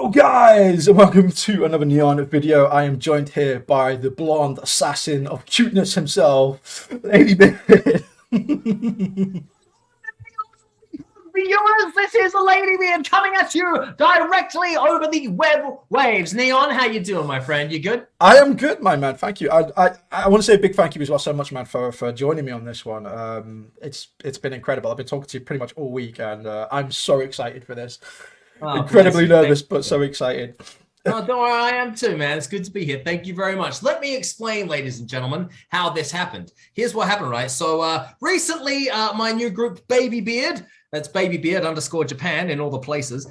Hello guys and welcome to another Neon video. I am joined here by the blonde assassin of cuteness himself, LadyBeard. Viewers, this is LadyBeard coming at you directly over the web waves. Neon, how you doing, my friend? You good? I am good, my man. Thank you. I want to say a big thank you as well so much, man, for joining me on this one. It's been incredible. I've been talking to you pretty much all week, and I'm so excited for this. Incredibly nervous, but so excited. Oh, don't worry, I am too, man. It's good to be here. Thank you very much. Let me explain, ladies and gentlemen, how this happened. Here's what happened, right? So recently, my new group, BabyBeard, that's BabyBeard_Japan in all the places.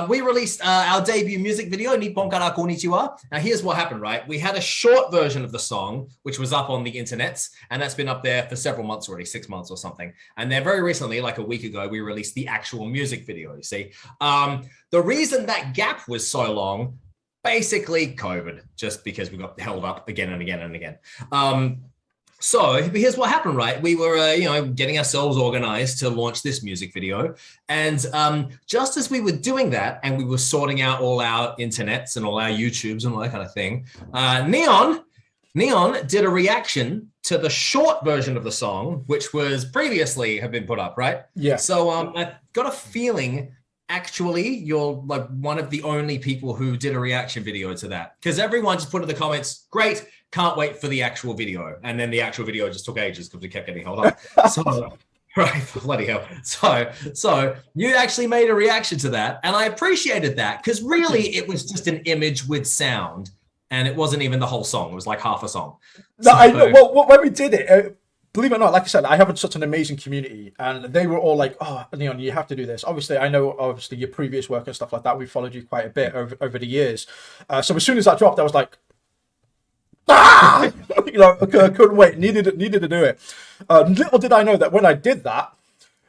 We released our debut music video, Nippon Kara Konnichiwa. Now, here's what happened, right? We had a short version of the song, which was up on the internets, and that's been up there for several months already, 6 months or something. And then very recently, like a week ago, we released the actual music video, you see. The reason that gap was so long, basically COVID, just because we got held up again and again and again. So here's what happened, right? We were, getting ourselves organized to launch this music video. And just as we were doing that and we were sorting out all our internets and all our YouTubes and all that kind of thing, Neon did a reaction to the short version of the song, which was previously have been put up, right? Yeah. So I got a feeling actually you're like one of the only people who did a reaction video to that, because everyone just put in the comments, great, can't wait for the actual video. And then the actual video just took ages because we kept getting held up. So right, bloody hell. So you actually made a reaction to that, and I appreciated that, because really it was just an image with sound, and it wasn't even the whole song. It was like half a song. No, I know. Well, when we did it, believe it or not, like I said, I have such an amazing community, and they were all like, "Oh, Neon, you have to do this." Obviously, I know, your previous work and stuff like that. We followed you quite a bit over the years. So as soon as that dropped, I was like, "Ah!" I couldn't wait. Needed to do it. Little did I know that when I did that,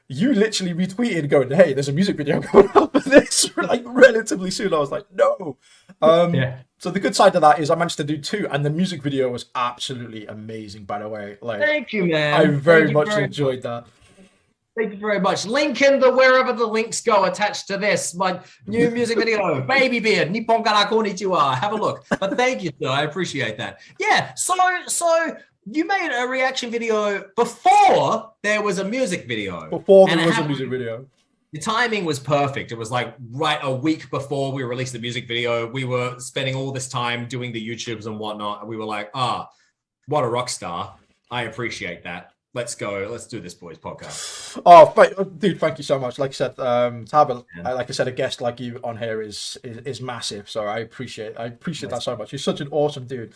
you literally retweeted going, "Hey, there's a music video going up for this," like relatively soon. I was like, "No." Yeah. So the good side of that is I managed to do two, and the music video was absolutely amazing, by the way. Like, thank you, man. I very much enjoyed that. Thank you very much. Link in the wherever the links go attached to this, my new music video, BabyBeard, Nippon Kara Konnichiwa. Have a look. But thank you, sir. I appreciate that. Yeah, so you made a reaction video before there was a music video. Before there was a music video. The timing was perfect. It was like right a week before we released the music video. We were spending all this time doing the YouTubes and whatnot. And we were like, what a rock star. I appreciate that. Let's go. Let's do this, boys podcast. Oh, dude, thank you so much. Like I said, to have a guest like you on here is massive. So I appreciate that so much. You're such an awesome dude.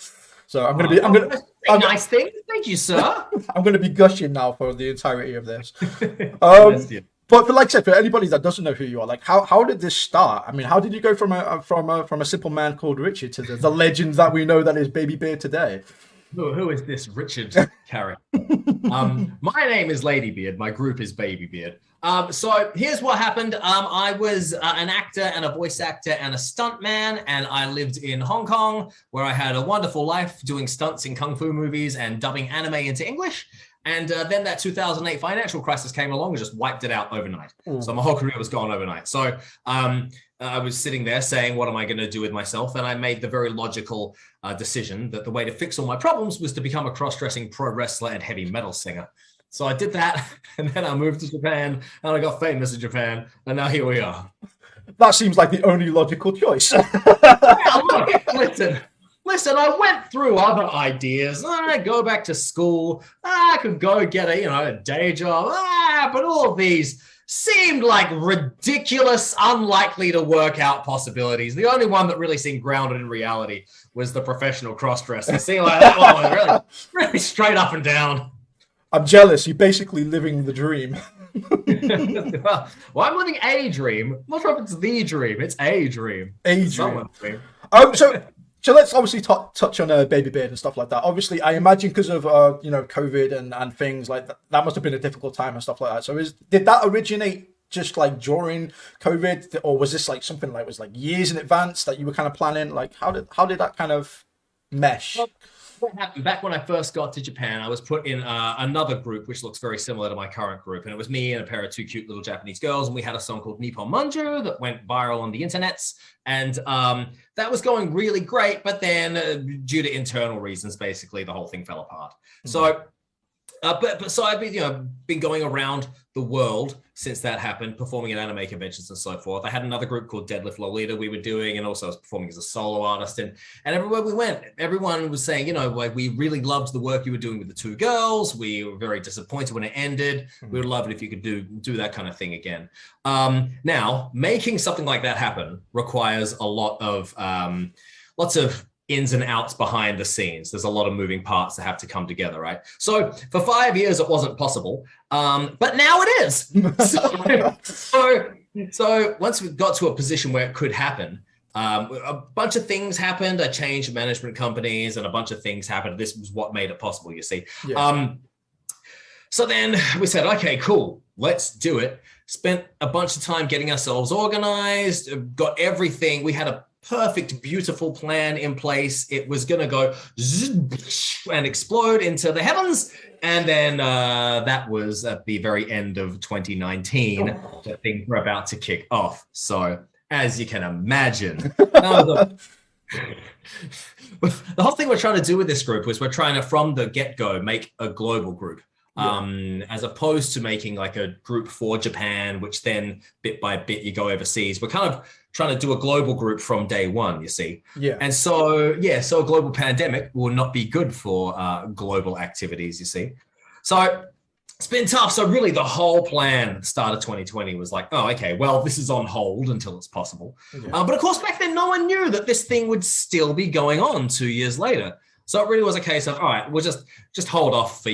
So I'm nice thing. Thank you, sir. I'm gonna be gushing now for the entirety of this. But like I said, for anybody that doesn't know who you are, like how did this start? I mean, how did you go from a simple man called Richard to the legend that we know that is BabyBeard today? Who is this Richard character? My name is LadyBeard. My group is BabyBeard. So here's what happened. I was an actor and a voice actor and a stuntman, and I lived in Hong Kong, where I had a wonderful life doing stunts in kung fu movies and dubbing anime into English. And then that 2008 financial crisis came along and just wiped it out overnight. So my whole career was gone overnight. So I was sitting there saying, what am I going to do with myself? And I made the very logical decision that the way to fix all my problems was to become a cross-dressing pro wrestler and heavy metal singer. So I did that, and then I moved to Japan, and I got famous in Japan, and now here we are. That seems like the only logical choice. Yeah, look, listen, I went through other ideas. I go back to school. I could go get a day job. But all of these seemed like ridiculous, unlikely to work out possibilities. The only one that really seemed grounded in reality was the professional cross-dresser. It seemed like that one was really straight up and down. I'm jealous. You're basically living the dream. Well, I'm living a dream. I'm not sure if it's the dream. It's a dream. A dream. So let's obviously touch on BabyBeard and stuff like that. Obviously, I imagine because of COVID and things like that must have been a difficult time and stuff like that. So did that originate just like during COVID, or was this like something like was like years in advance that you were kind of planning? Like how did that kind of mesh? what happened back when I first got to Japan, I was put in another group which looks very similar to my current group, and it was me and a pair of two cute little Japanese girls, and we had a song called Nippon Manju that went viral on the internets, and that was going really great, but then due to internal reasons, basically the whole thing fell apart. So so I've been going around the world since that happened, performing at anime conventions and so forth. I had another group called Deadlift Lolita we were doing, and also I was performing as a solo artist. And everywhere we went, everyone was saying, like, we really loved the work you were doing with the two girls. We were very disappointed when it ended. We would love it if you could do that kind of thing again. Now, making something like that happen requires a lot of lots of ins and outs behind the scenes. There's a lot of moving parts that have to come together, right? So for 5 years, it wasn't possible, but now it is. So once we got to a position where it could happen, a bunch of things happened. I changed management companies and a bunch of things happened. This was what made it possible, you see. Yeah. So then we said, okay, cool, let's do it. Spent a bunch of time getting ourselves organized, got everything. We had a perfect, beautiful plan in place. It was going to go and explode into the heavens. And then that was at the very end of 2019 that things were about to kick off. So as you can imagine, the whole thing we're trying to do with this group was we're trying to, from the get-go, make a global group. As opposed to making like a group for Japan, which then bit by bit you go overseas. We're kind of trying to do a global group from day one, you see. Yeah. And so a global pandemic will not be good for global activities, you see. So it's been tough. So really the whole plan at the start of 2020 was like, oh, okay, well, this is on hold until it's possible. Yeah. But of course, back then, no one knew that this thing would still be going on 2 years later. So it really was a case of, all right, we'll just hold off for,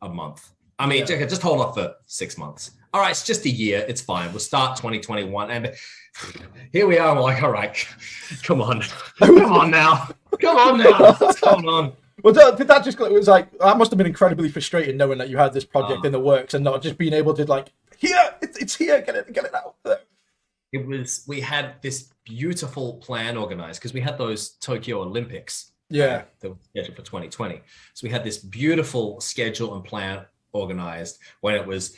a month. I mean, just hold off for 6 months. All right, it's just a year. It's fine. We'll start 2021. And here we are. We're like, all right, come on. Come on now. What's going on? Well, did that just, it was like, that must have been incredibly frustrating knowing that you had this project in the works and not just being able to like, here, it's here, get it out there. It was, we had this beautiful plan organized because we had those Tokyo Olympics. Yeah. That was scheduled for 2020. So we had this beautiful schedule and plan organized when it was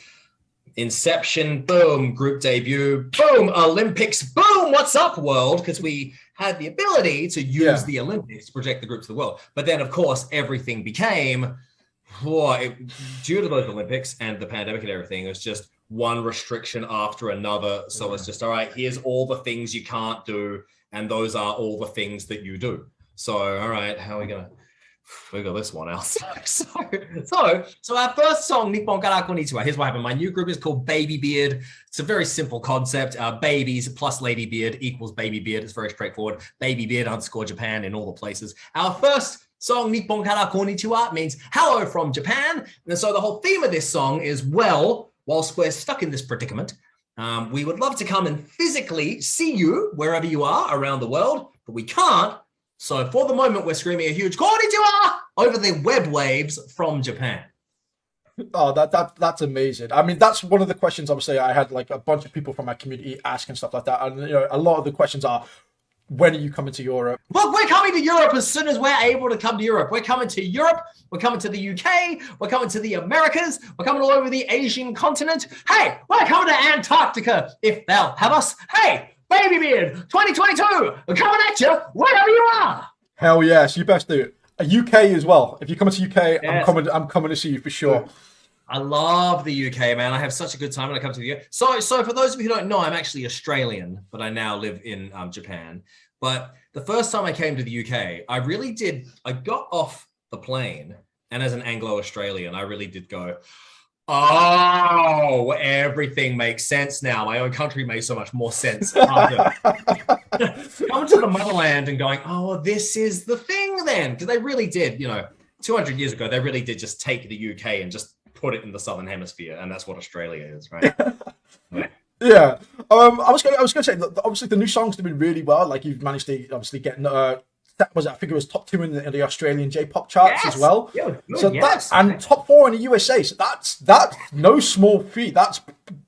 inception, boom, group debut, boom, Olympics, boom, what's up, world? Because we had the ability to use the Olympics to project the group to the world. But then, of course, everything became, due to those Olympics and the pandemic and everything, it was just one restriction after another. So it's just, all right, here's all the things you can't do, and those are all the things that you do. So, all right, how are we going to figure this one out? So our first song, Nippon Kara Konnichiwa, here's what happened. My new group is called BabyBeard. It's a very simple concept. Babies plus LadyBeard equals BabyBeard. It's very straightforward. BabyBeard _ Japan in all the places. Our first song, Nippon Kara Konnichiwa, means hello from Japan. And so the whole theme of this song is, well, whilst we're stuck in this predicament, we would love to come and physically see you wherever you are around the world, but we can't. So for the moment, we're screaming a huge konnichiwa over the web waves from Japan. Oh, that's amazing. I mean, that's one of the questions, obviously, I had like a bunch of people from my community ask and stuff like that. And, a lot of the questions are, when are you coming to Europe? Look, we're coming to Europe as soon as we're able to come to Europe. We're coming to Europe. We're coming to the UK. We're coming to the Americas. We're coming all over the Asian continent. Hey, we're coming to Antarctica if they'll have us. Hey, BabyBeard 2022, we're coming at you wherever you are. Hell yes, you best do it. UK as well. If you're coming to UK, yes. I'm coming to see you for sure. I love the UK, man. I have such a good time when I come to the UK. So for those of you who don't know, I'm actually Australian, but I now live in Japan. But the first time I came to the UK, I got off the plane, and as an Anglo-Australian, I really did go, oh, everything makes sense now. My own country made so much more sense. Coming to the motherland and going, oh, this is the thing then. Because they really did, 200 years ago, they really did just take the UK and just put it in the Southern Hemisphere. And that's what Australia is, right? Yeah. I was going to say, obviously, the new songs have been really well. Like, you've managed to obviously get... I think it was top 2 in the Australian J-pop charts as well. Yeah, so that's and top 4 in the USA. So that's no small feat.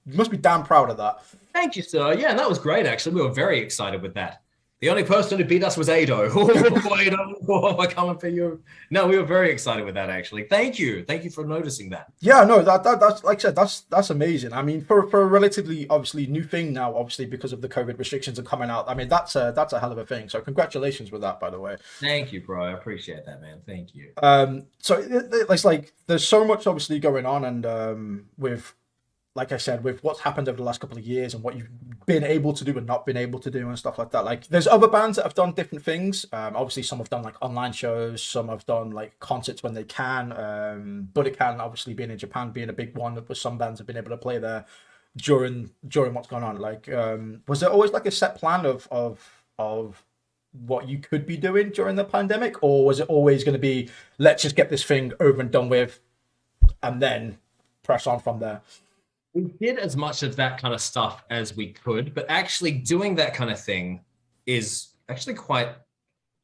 You must be damn proud of that. Thank you, sir. Yeah, and that was great. Actually, we were very excited with that. The only person who beat us was Ado. Oh, Ado, we're coming for you. No, we were very excited with that, actually. Thank you for noticing that. Yeah, no, that's like I said, that's amazing. I mean, for a relatively obviously new thing now, obviously because of the COVID restrictions are coming out. I mean, that's a hell of a thing. So congratulations with that, by the way. Thank you, bro. I appreciate that, man. Thank you. So it's like there's so much obviously going on, and with, like I said, with what's happened over the last couple of years and what you've been able to do and not been able to do and stuff like that. Like there's other bands that have done different things. Obviously some have done like online shows, some have done like concerts when they can. But it can obviously being in Japan, being a big one, where some bands have been able to play there during what's going on. Like, was there always like a set plan of what you could be doing during the pandemic, or was it always going to be, let's just get this thing over and done with and then press on from there? We did as much of that kind of stuff as we could, but actually doing that kind of thing is actually quite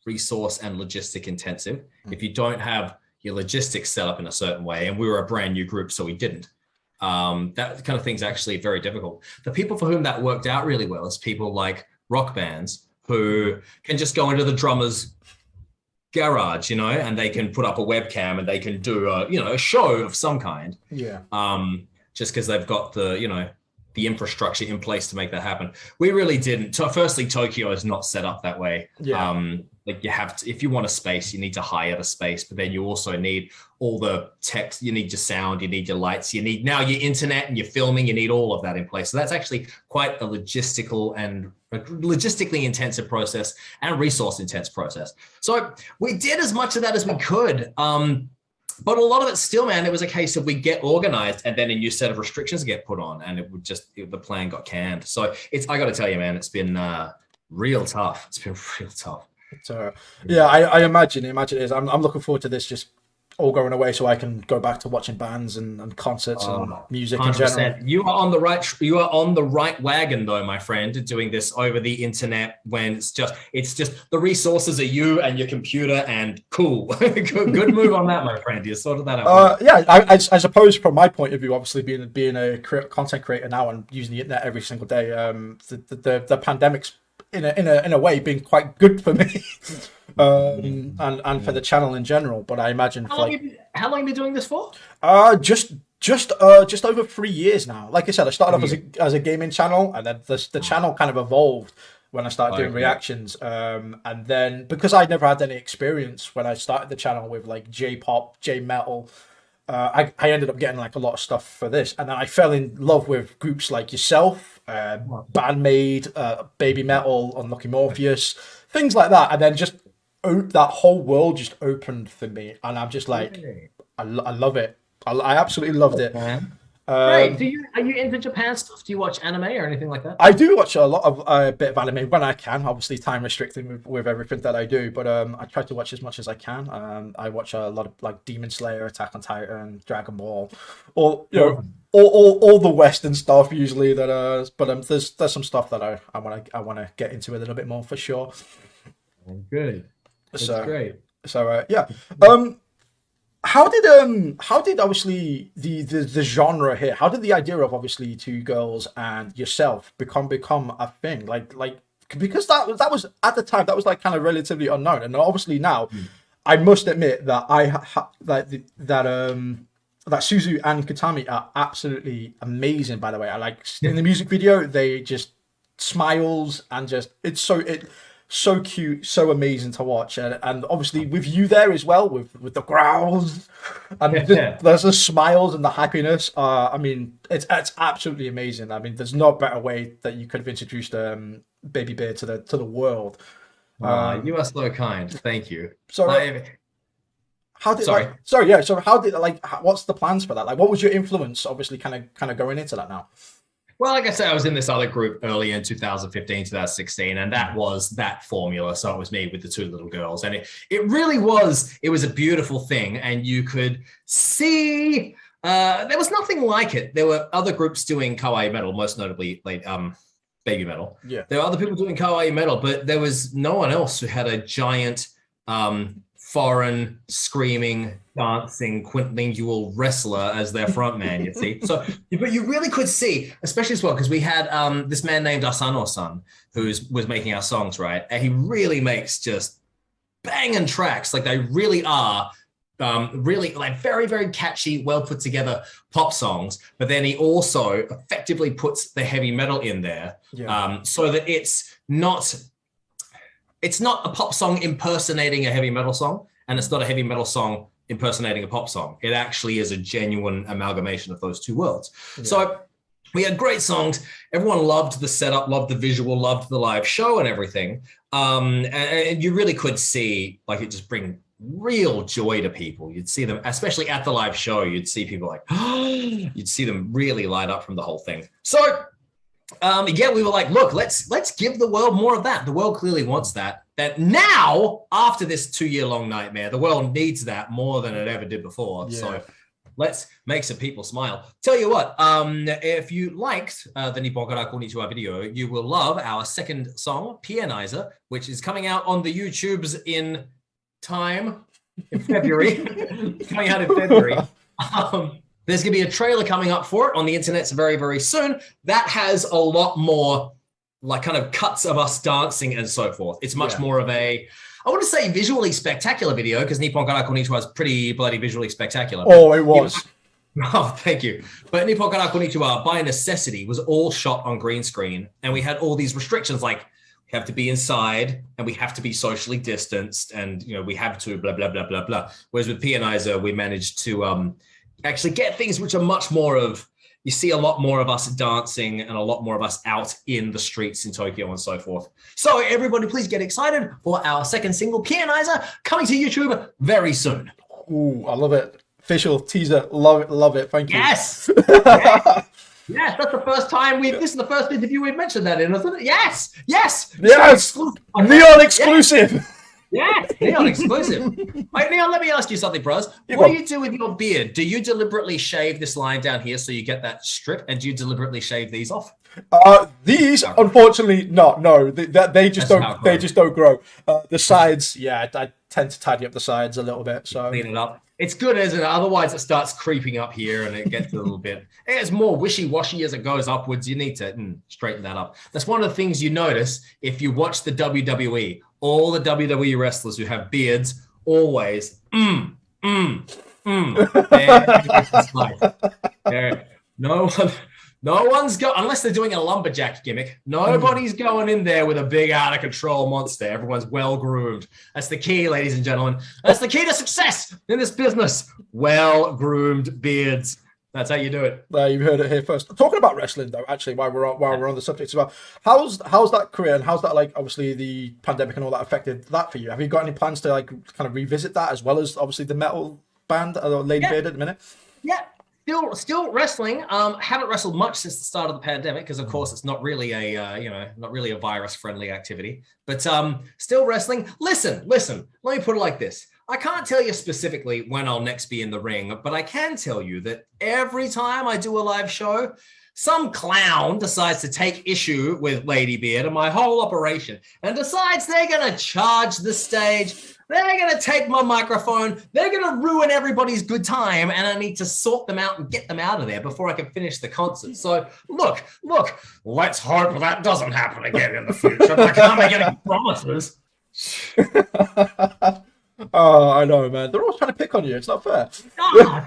resource and logistic intensive. If you don't have your logistics set up in a certain way, and we were a brand new group, so we didn't. That kind of thing's actually very difficult. The people for whom that worked out really well is people like rock bands who can just go into the drummer's garage, and they can put up a webcam and they can do a show of some kind. Yeah. Just because they've got the infrastructure in place to make that happen. We really didn't. Firstly, Tokyo is not set up that way. Yeah. Like you have to, if you want a space, you need to hire the space, but then you also need all the tech. You need your sound, you need your lights, you need now your internet and your filming. You need all of that in place. So that's actually quite a logistically intensive process and resource intense process. So we did as much of that as we could. But a lot of it still, man, it was a case of we get organized and then a new set of restrictions get put on, and the plan got canned. So I got to tell you, man, it's been real tough. It's been real tough. Yeah, I imagine it is. I'm looking forward to this just all going away so I can go back to watching bands and concerts and music 100%. In general. You are on the right wagon though, my friend, doing this over the internet when it's just the resources are you and your computer, and cool. Good move on that, my friend. You sorted that out. Yeah, I suppose from my point of view, obviously being a content creator now and using the internet every single day, the pandemic's in a way been quite good for me. And for the channel in general, but I imagine how long have you been doing this for? Just over 3 years now. Like I said, I started off as a gaming channel, and then the channel kind of evolved when I started doing reactions. And then because I'd never had any experience when I started the channel with like J-pop, J-metal, I ended up getting like a lot of stuff for this, and then I fell in love with groups like yourself, Bandmade, Baby Metal, Unlucky Morpheus, things like that, and then just that whole world just opened for me, and I'm just like, I love it. I absolutely loved it. Great. Are you into Japan stuff? Do you watch anime or anything like that? I do watch a bit of anime when I can. Obviously, time restricted with everything that I do, but I try to watch as much as I can. I watch a lot of like Demon Slayer, Attack on Titan, Dragon Ball, or all the Western stuff usually. But there's some stuff that I want to get into a little bit more for sure. Good. That's great. So yeah. How did obviously the genre here? How did the idea of obviously two girls and yourself become a thing? Like because that was at the time that was like kind of relatively unknown, and obviously now I must admit that that Suzu and Katami are absolutely amazing. By the way, I like in the music video they just smiles and just so cute, so amazing to watch, and obviously with you there as well, with the growls and there's the smiles and the happiness. I mean, it's absolutely amazing. I mean, there's no better way that you could have introduced BabyBeard to the world. You are so kind. Thank you. So how did what's the plans for that? Like, what was your influence? Obviously, kind of going into that now. Well, like I said, I was in this other group earlier in 2015, 2016, and that was that formula. So it was me with the two little girls. And it really was, it was a beautiful thing. And you could see, there was nothing like it. There were other groups doing Kawaii Metal, most notably like Baby Metal. Yeah. There were other people doing Kawaii Metal, but there was no one else who had a giant foreign, screaming, dancing, quintuple wrestler as their frontman, you see. So, but you really could see, especially as well, because we had this man named Asano-san who was making our songs, right? And he really makes just banging tracks. Like they really are really like very, very catchy, well put together pop songs. But then he also effectively puts the heavy metal in there, so that it's not a pop song impersonating a heavy metal song, and it's not a heavy metal song impersonating a pop song. It actually is a genuine amalgamation of those two worlds. Yeah. So we had great songs. Everyone loved the setup, loved the visual, loved the live show and everything. And you really could see like it just bring real joy to people. You'd see them, especially at the live show, you'd see people like, you'd see them really light up from the whole thing. So we were like, look, let's give the world more of that. The world clearly wants that. That now, after this 2-year-long nightmare, the world needs that more than it ever did before. Yeah. So let's make some people smile. Tell you what, if you liked the Nippon Kara Konnichiwa video, you will love our second song, Pianizer, which is coming out on the YouTubes in February. Coming out in February. There's going to be a trailer coming up for it on the internet very, very soon. That has a lot more like kind of cuts of us dancing and so forth. It's much more of a, I want to say visually spectacular video, because Nippon Kara Konnichiwa is pretty bloody visually spectacular. Oh, it was. Oh, thank you. But Nippon Kara Konnichiwa, by necessity, was all shot on green screen. And we had all these restrictions like, we have to be inside and we have to be socially distanced and, you know, we have to blah, blah, blah, blah, blah. Whereas with Pianizer, we managed to actually get things which are much more of, you see a lot more of us dancing and a lot more of us out in the streets in Tokyo and so forth. So everybody please get excited for our second single, Pianizer, coming to YouTube very soon. Ooh, I love it. Official teaser. Love it. Thank you. Yes. Yes. Yes, that's the first time this is the first interview we've mentioned that in, isn't it? Yes. Neon exclusive. Yes, Neon exclusive. Wait, Neon, let me ask you something, bros. What do you do with your beard? Do you deliberately shave this line down here so you get that strip, and do you deliberately shave these off? These, unfortunately, not. No, they just don't. They just don't grow. The sides, I tend to tidy up the sides a little bit. So clean it up. It's good, isn't it? Otherwise, it starts creeping up here, and it gets a little bit. It's more wishy-washy as it goes upwards. You need to straighten that up. That's one of the things you notice if you watch the WWE. All the WWE wrestlers who have beards always, No one's unless they're doing a lumberjack gimmick. Nobody's going in there with a big out of control monster. Everyone's well groomed. That's the key, ladies and gentlemen. That's the key to success in this business. Well groomed beards. That's how you do it. You've heard it here first. Talking about wrestling, though, actually, while we're on the subject as well, how's that career and how's that, like, obviously the pandemic and all that affected that for you? Have you got any plans to like kind of revisit that, as well as obviously the metal band, LadyBeard at the minute? Yeah. Still wrestling. Haven't wrestled much since the start of the pandemic because, of course, it's not really a virus-friendly activity. But still wrestling. Listen. Let me put it like this. I can't tell you specifically when I'll next be in the ring, but I can tell you that every time I do a live show, some clown decides to take issue with LadyBeard and my whole operation and decides they're going to charge the stage. They're going to take my microphone. They're going to ruin everybody's good time. And I need to sort them out and get them out of there before I can finish the concert. So look, let's hope that doesn't happen again in the future. I can't make any promises. Oh, I know, man. They're always trying to pick on you. It's not fair. I'm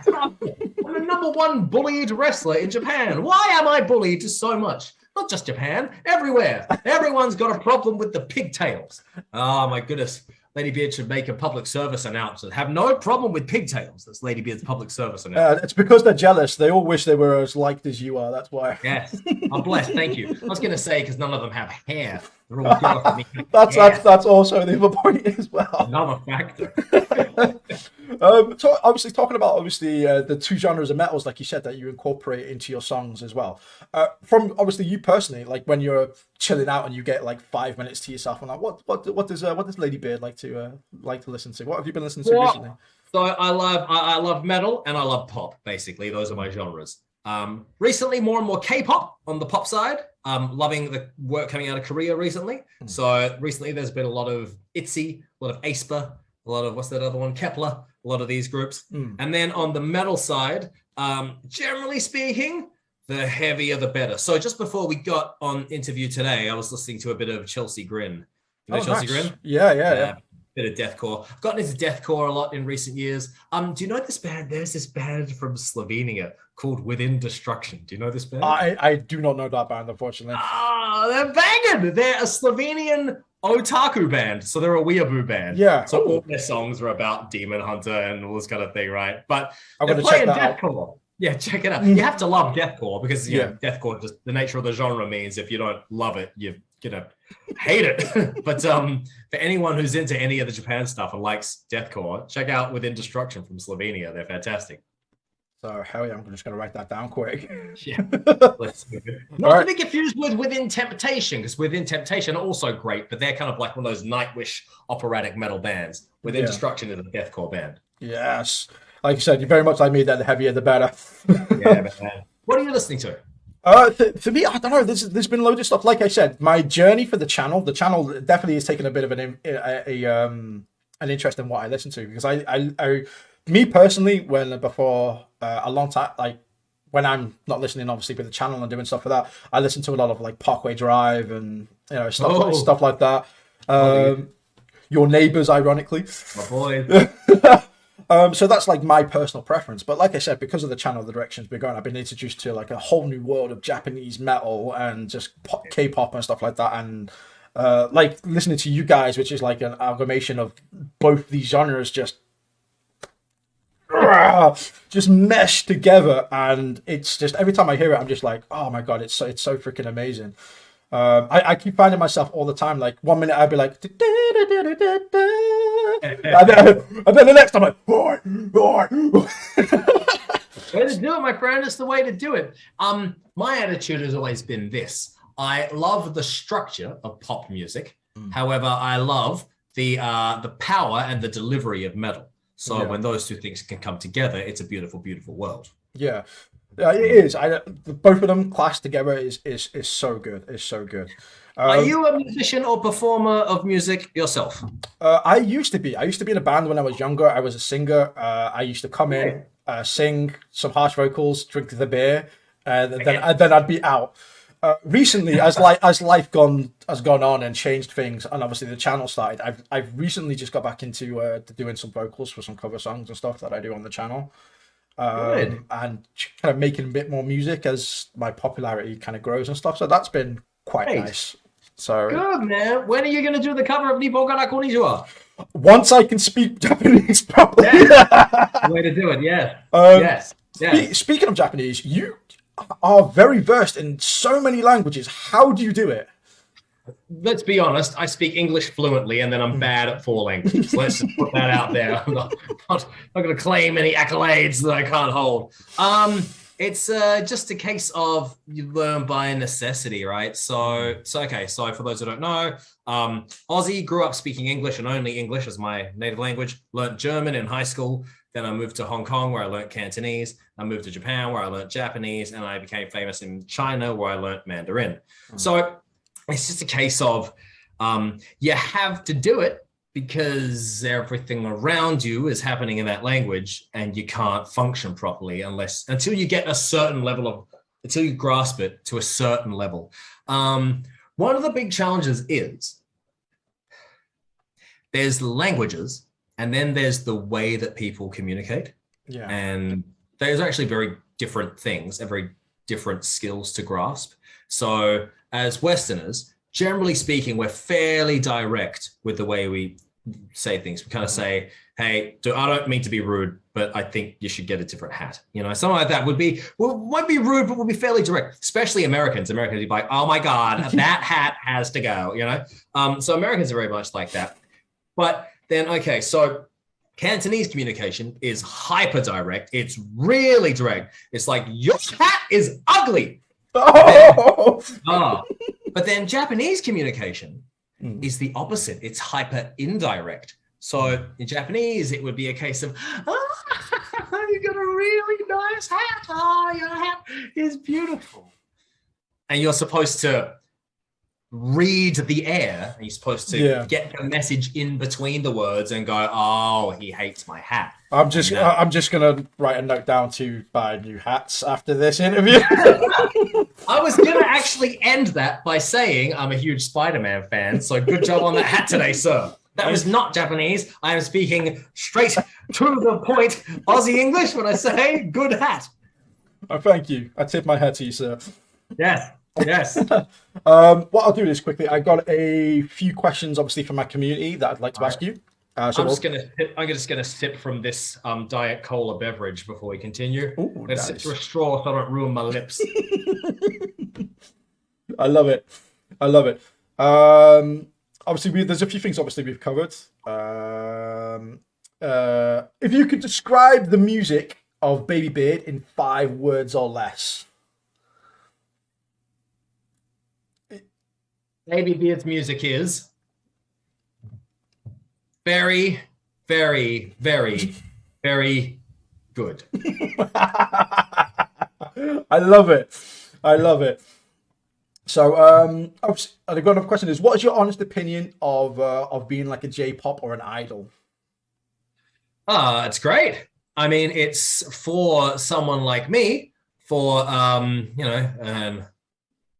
the number one bullied wrestler in Japan. Why am I bullied so much? Not just Japan, everywhere. Everyone's got a problem with the pigtails. Oh, my goodness. LadyBeard should make a public service announcement. Have no problem with pigtails. That's LadyBeard's public service announcement. It's because they're jealous. They all wish they were as liked as you are. That's why. Yes. I'm blessed. Thank you. I was going to say because none of them have hair. They're all jealous of me. That's also the other point as well. Another factor. So obviously talking about the two genres of metals, like you said, that you incorporate into your songs as well. From obviously you personally, like when you're chilling out and you get like 5 minutes to yourself, and like what does LadyBeard like to listen to? What have you been listening to recently? So I love metal and I love pop. Basically, those are my genres. Recently, more and more K-pop on the pop side. Loving the work coming out of Korea recently. So recently, there's been a lot of ITZY, a lot of aespa. a lot of, what's that other one? Kepler, a lot of these groups. Mm. And then on the metal side, generally speaking, the heavier the better. So just before we got on interview today, I was listening to a bit of Chelsea Grin. You know Chelsea Grin? Yeah. Bit of deathcore. I've gotten into deathcore a lot in recent years. Do you know this band? There's this band from Slovenia called Within Destruction. Do you know this band? I do not know that band, unfortunately. They're banging. They're a Slovenian otaku band. So they're a weeaboo band. Yeah. So all their songs are about Demon Hunter and all this kind of thing, right? But I'm they're gonna playing check that deathcore. Out. Yeah, check it out. You have to love deathcore because deathcore, just the nature of the genre means if you don't love it, you're gonna hate it. But for anyone who's into any of the Japan stuff and likes deathcore, check out Within Destruction from Slovenia. They're fantastic. So hell yeah, I'm just gonna write that down quick. Yeah. Not to be confused with Within Temptation, because Within Temptation are also great, but they're kind of like one of those Nightwish operatic metal bands. Within Destruction is a deathcore band. Yes. Like you said, you're very much like me that the heavier the better. Yeah, man. What are you listening to? For me, I don't know. There's been loads of stuff. Like I said, my journey for the channel definitely has taken a bit of an interest in what I listen to, because I me personally, before a long time, like when I'm not listening, obviously with the channel and doing stuff like that, I listen to a lot of like Parkway Drive and stuff like that. Your Neighbours, ironically, my boy. So that's like my personal preference, but like I said, because of the channel, the directions we're going, I've been introduced to like a whole new world of Japanese metal and just K-pop and stuff like that, and like listening to you guys, which is like an amalgamation of both these genres, just meshed together, and it's just every time I hear it, I'm just like, oh my god, it's so freaking amazing. I keep finding myself all the time, like 1 minute I'd be like, and then the next time I'm like, way to do it, my friend. It's the way to do it. My attitude has always been this: I love the structure of pop music. However, I love the power and the delivery of metal. So when those two things can come together, it's a beautiful, beautiful world. Yeah. It is. Both of them clashed together is so good. It's so good. Are you a musician or performer of music yourself? I used to be. I used to be in a band when I was younger. I was a singer. I used to come in, sing some harsh vocals, drink the beer, and then I'd be out. Recently, as life has gone on and changed things, and obviously the channel started, I've recently just got back into doing some vocals for some cover songs and stuff that I do on the channel. And kind of making a bit more music as my popularity kind of grows and stuff. So that's been quite nice. So good, man. When are you going to do the cover of Nippon Gara Konnichiwa? Once I can speak Japanese properly. Way to do it, yeah. Yes. Speaking of Japanese, you are very versed in so many languages. How do you do it? Let's be honest, I speak English fluently, and then I'm bad at 4 languages. Let's just put that out there. I'm not going to claim any accolades that I can't hold. It's just a case of you learn by necessity, right? So for those who don't know, Aussie, grew up speaking English and only English as my native language, learned German in high school. Then I moved to Hong Kong, where I learned Cantonese. I moved to Japan, where I learned Japanese, and I became famous in China, where I learned Mandarin. So it's just a case of you have to do it because everything around you is happening in that language, and you can't function properly until you get a certain level until you grasp it to a certain level. One of the big challenges is there's languages, and then there's the way that people communicate. Yeah. And there's actually very different things, very different skills to grasp. So as Westerners, generally speaking, we're fairly direct with the way we say things. We kind of say, hey, I don't mean to be rude, but I think you should get a different hat. Something like that won't be rude, but will be fairly direct, especially Americans. Americans will be like, oh my God, that hat has to go, So Americans are very much like that. But then, so Cantonese communication is hyper direct. It's really direct. It's like, your hat is ugly. But then Japanese communication is the opposite. It's hyper indirect. So in Japanese, it would be a case of, you got a really nice hat. Your hat is beautiful. And you're supposed to read the air. And you're supposed to get the message in between the words and go, oh, he hates my hat. I'm just gonna write a note down to buy new hats after this interview. I was gonna actually end that by saying I'm a huge Spider-Man fan, so good job on that hat today, sir. That was not Japanese. I am speaking straight to the point Aussie English when I say good hat. Oh, thank you. I tip my hat to you, sir. Yes. What I'll do is quickly. I got a few questions, obviously, from my community that I'd like to ask you. I'm just gonna sip from this Diet Cola beverage before we continue. Ooh, let's sip through a straw so I don't ruin my lips. I love it. Obviously, there's a few things obviously we've covered. If you could describe the music of BabyBeard in 5 words or less. BabyBeard's music is very, very, very, very good. I love it. So, I've got another question: is what is your honest opinion of being like a J-pop or an idol? It's great. I mean, it's for someone like me, for an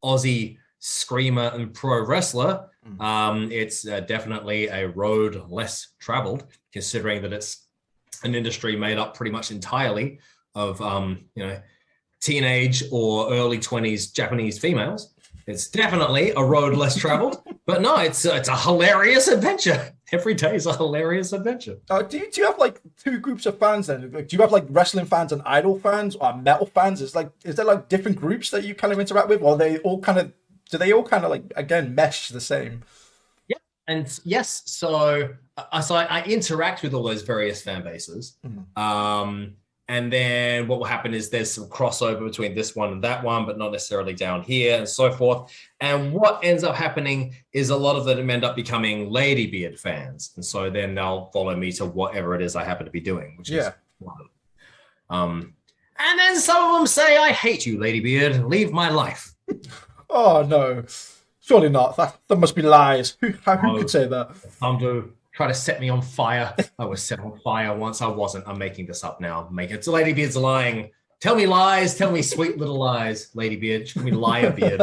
Aussie screamer and pro wrestler. It's definitely a road less traveled, considering that it's an industry made up pretty much entirely of teenage or early 20s Japanese females. It's definitely a road less traveled, but no, it's a hilarious adventure. Every day is a hilarious adventure. Do you have like 2 groups of fans then? Do you have like wrestling fans and idol fans or metal fans? Is there like different groups that you kind of interact with, or do they all kind of like again mesh the same? Yeah, and yes, so I interact with all those various fan bases. And then what will happen is there's some crossover between this one and that one, but not necessarily down here and so forth. And what ends up happening is a lot of them end up becoming LadyBeard fans. And so then they'll follow me to whatever it is I happen to be doing, which is fun. And then some of them say, I hate you, LadyBeard. Leave my life. Oh, no. Surely not. That must be lies. Who could say that? Try to set me on fire. I was set on fire once. I wasn't. I'm making this up now. So LadyBeard's lying. Tell me lies. Tell me sweet little lies, LadyBeard. Call me LiarBeard.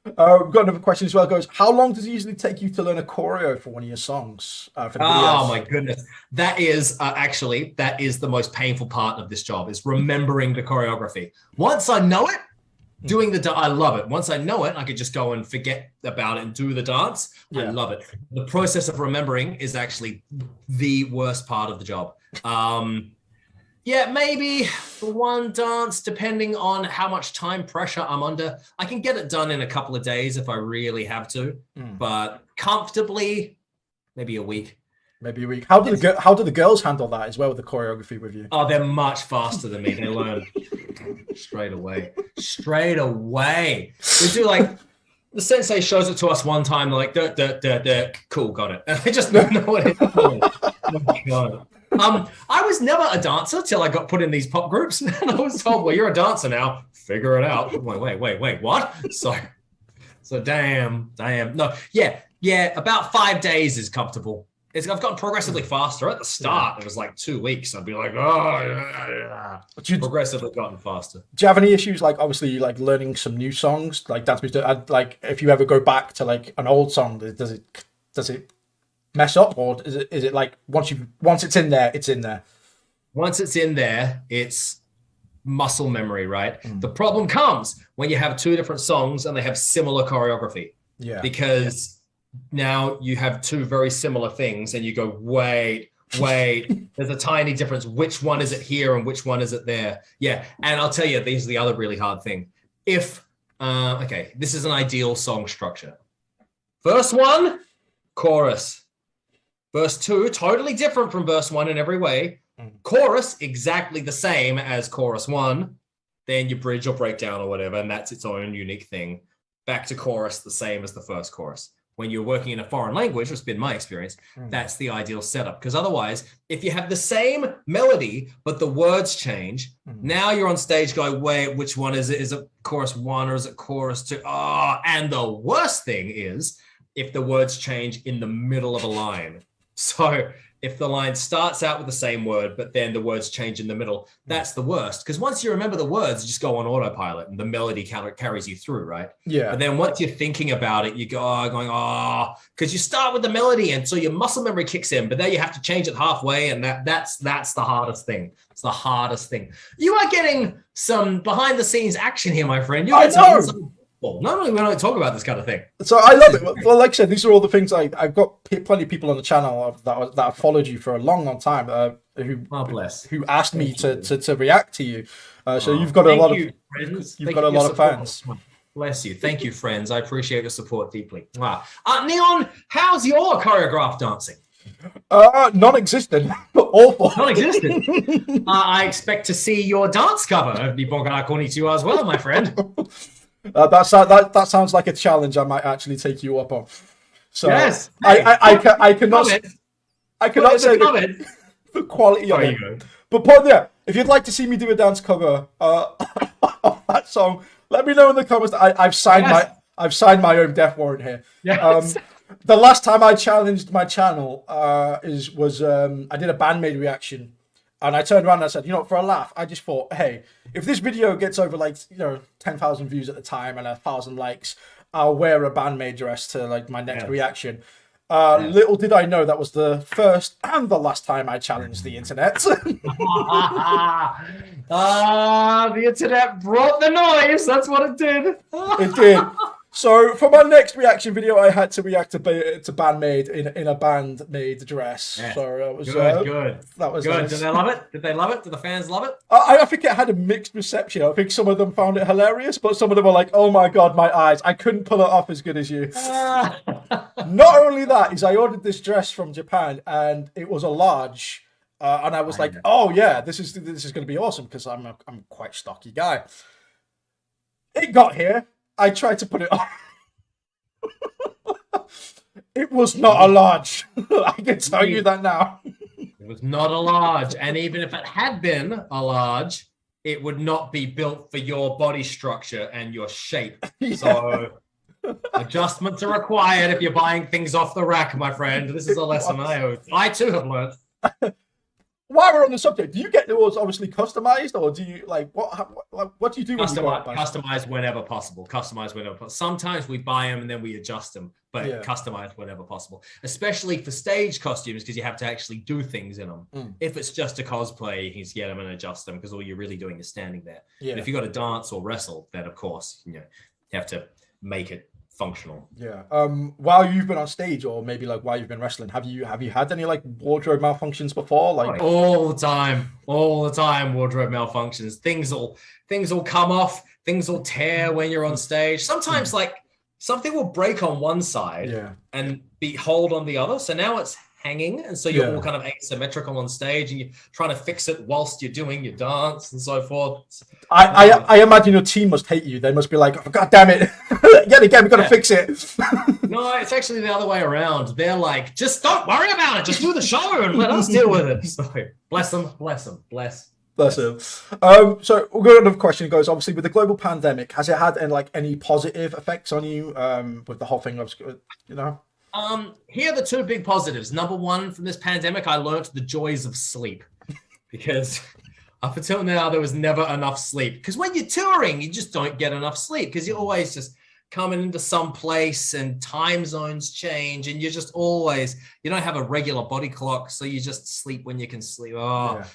We've got another question as well. It goes, how long does it usually take you to learn a choreo for one of your songs? For the videos? My goodness. That is that is the most painful part of this job, is remembering the choreography. Once I know it, I love it. Once I know it, I could just go and forget about it and do the dance. I love it. The process of remembering is actually the worst part of the job. Maybe for one dance, depending on how much time pressure I'm under, I can get it done in a couple of days if I really have to. But comfortably, maybe a week. How do the girls handle that as well with the choreography with you? Oh, they're much faster than me. They learn straight away. We do like, the sensei shows it to us one time. They're like, cool, got it. And they just don't know what it is. Oh my God. I was never a dancer till I got put in these pop groups, and I was told, well, you're a dancer now. Figure it out. Wait, what? So damn. No, about 5 days is comfortable. I've gotten progressively faster. At the start, it was like 2 weeks. I'd be like, progressively gotten faster. Do you have any issues, like obviously, like learning some new songs, like dance music? Like if you ever go back to like an old song, does it mess up, or is it like once it's in there, it's in there? Once it's in there, it's muscle memory, right? The problem comes when you have 2 different songs and they have similar choreography. Yeah. Because now you have 2 very similar things and you go, wait, there's a tiny difference. Which one is it here and which one is it there? Yeah. And I'll tell you, this is the other really hard thing. If, this is an ideal song structure. Verse 1, chorus. Verse 2, totally different from verse 1 in every way. Chorus, exactly the same as chorus 1. Then your bridge or breakdown or whatever, and that's its own unique thing. Back to chorus, the same as the first chorus. when you're working in a foreign language, it's been my experience, that's the ideal setup. Because otherwise, if you have the same melody, but the words change, now you're on stage going, wait, which one is it? Is it chorus 1 or is it chorus 2? Oh, and the worst thing is if the words change in the middle of a line. So if the line starts out with the same word, but then the words change in the middle, that's the worst. Because once you remember the words, you just go on autopilot and the melody carries you through, right? Yeah. But then once you're thinking about it, you go, because you start with the melody, and so your muscle memory kicks in, but then you have to change it halfway, and that's the hardest thing. It's the hardest thing. You are getting some behind the scenes action here, my friend. I know. Well, normally we don't talk about this kind of thing. So I love it. Well, like I said, these are all the things I've got plenty of people on the channel that have followed you for a long time who asked me to react to you. So you've got a lot of fans. Bless you. Thank you, friends. I appreciate your support deeply. Wow. Neon, how's your choreographed dancing? Non-existent. Awful. Non-existent. I expect to see your dance cover of Nippongan Konnichiwa as well, my friend. That sounds like a challenge I might actually take you up on. So yes, I cannot say the quality of it. But if you'd like to see me do a dance cover of that song, let me know in the comments. I've signed my own death warrant here. Yes. The last time I challenged my channel I did a bandmade reaction. And I turned around and I said, for a laugh, I just thought, hey, if this video gets over 10,000 views at the time and 1,000 likes, I'll wear a bandmade dress to my next reaction. Little did I know that was the first and the last time I challenged the internet. The internet brought the noise. That's what it did. It did. So for my next reaction video, I had to react to bandmade in a bandmade dress. Yeah. So it was good. That was good. Nice. Did they love it? Did they love it? Did the fans love it? I think it had a mixed reception. I think some of them found it hilarious, but some of them were like, "Oh my god, my eyes! I couldn't pull it off as good as you." Not only that, is I ordered this dress from Japan and it was a large, and I was like, "Oh yeah, this is going to be awesome," because I'm quite stocky guy. It got here. I tried to put it on. It was not a large. I can tell you that now. It was not a large. And even if it had been a large, it would not be built for your body structure and your shape. Yeah. So adjustments are required if you're buying things off the rack, my friend. This is a lesson I too have learned. While we're on the subject, do you get yours obviously customized, or do you what do you do? Customize whenever possible. Sometimes we buy them and then we adjust them, but customize whenever possible. Especially for stage costumes, because you have to actually do things in them. If it's just a cosplay, you can just get them and adjust them because all you're really doing is standing there. Yeah. But if you got to dance or wrestle, then of course you have to make it functional. Yeah. While you've been on stage, or maybe while you've been wrestling, have you had any wardrobe malfunctions before? All the time wardrobe malfunctions. Things will come off, things will tear when you're on stage. Sometimes something will break on one side and hold on the other. So now it's hanging, and so you're all kind of asymmetrical on stage, and you're trying to fix it whilst you're doing your dance and so forth. I imagine your team must hate you. They must be like, oh, God damn it. Yet again, we've got to fix it. No, it's actually the other way around. They're like, just don't worry about it. Just do the show and let us deal with it. So bless them. Bless them. Bless them. So we'll go to another question. It goes, obviously, with the global pandemic, has it had any positive effects on you with the whole thing of, Here are the two big positives. Number one, from this pandemic, I learned the joys of sleep, because up until now, there was never enough sleep. Because when you're touring, you just don't get enough sleep because you're always just coming into some place and time zones change, and you're just you don't have a regular body clock, so you just sleep when you can sleep.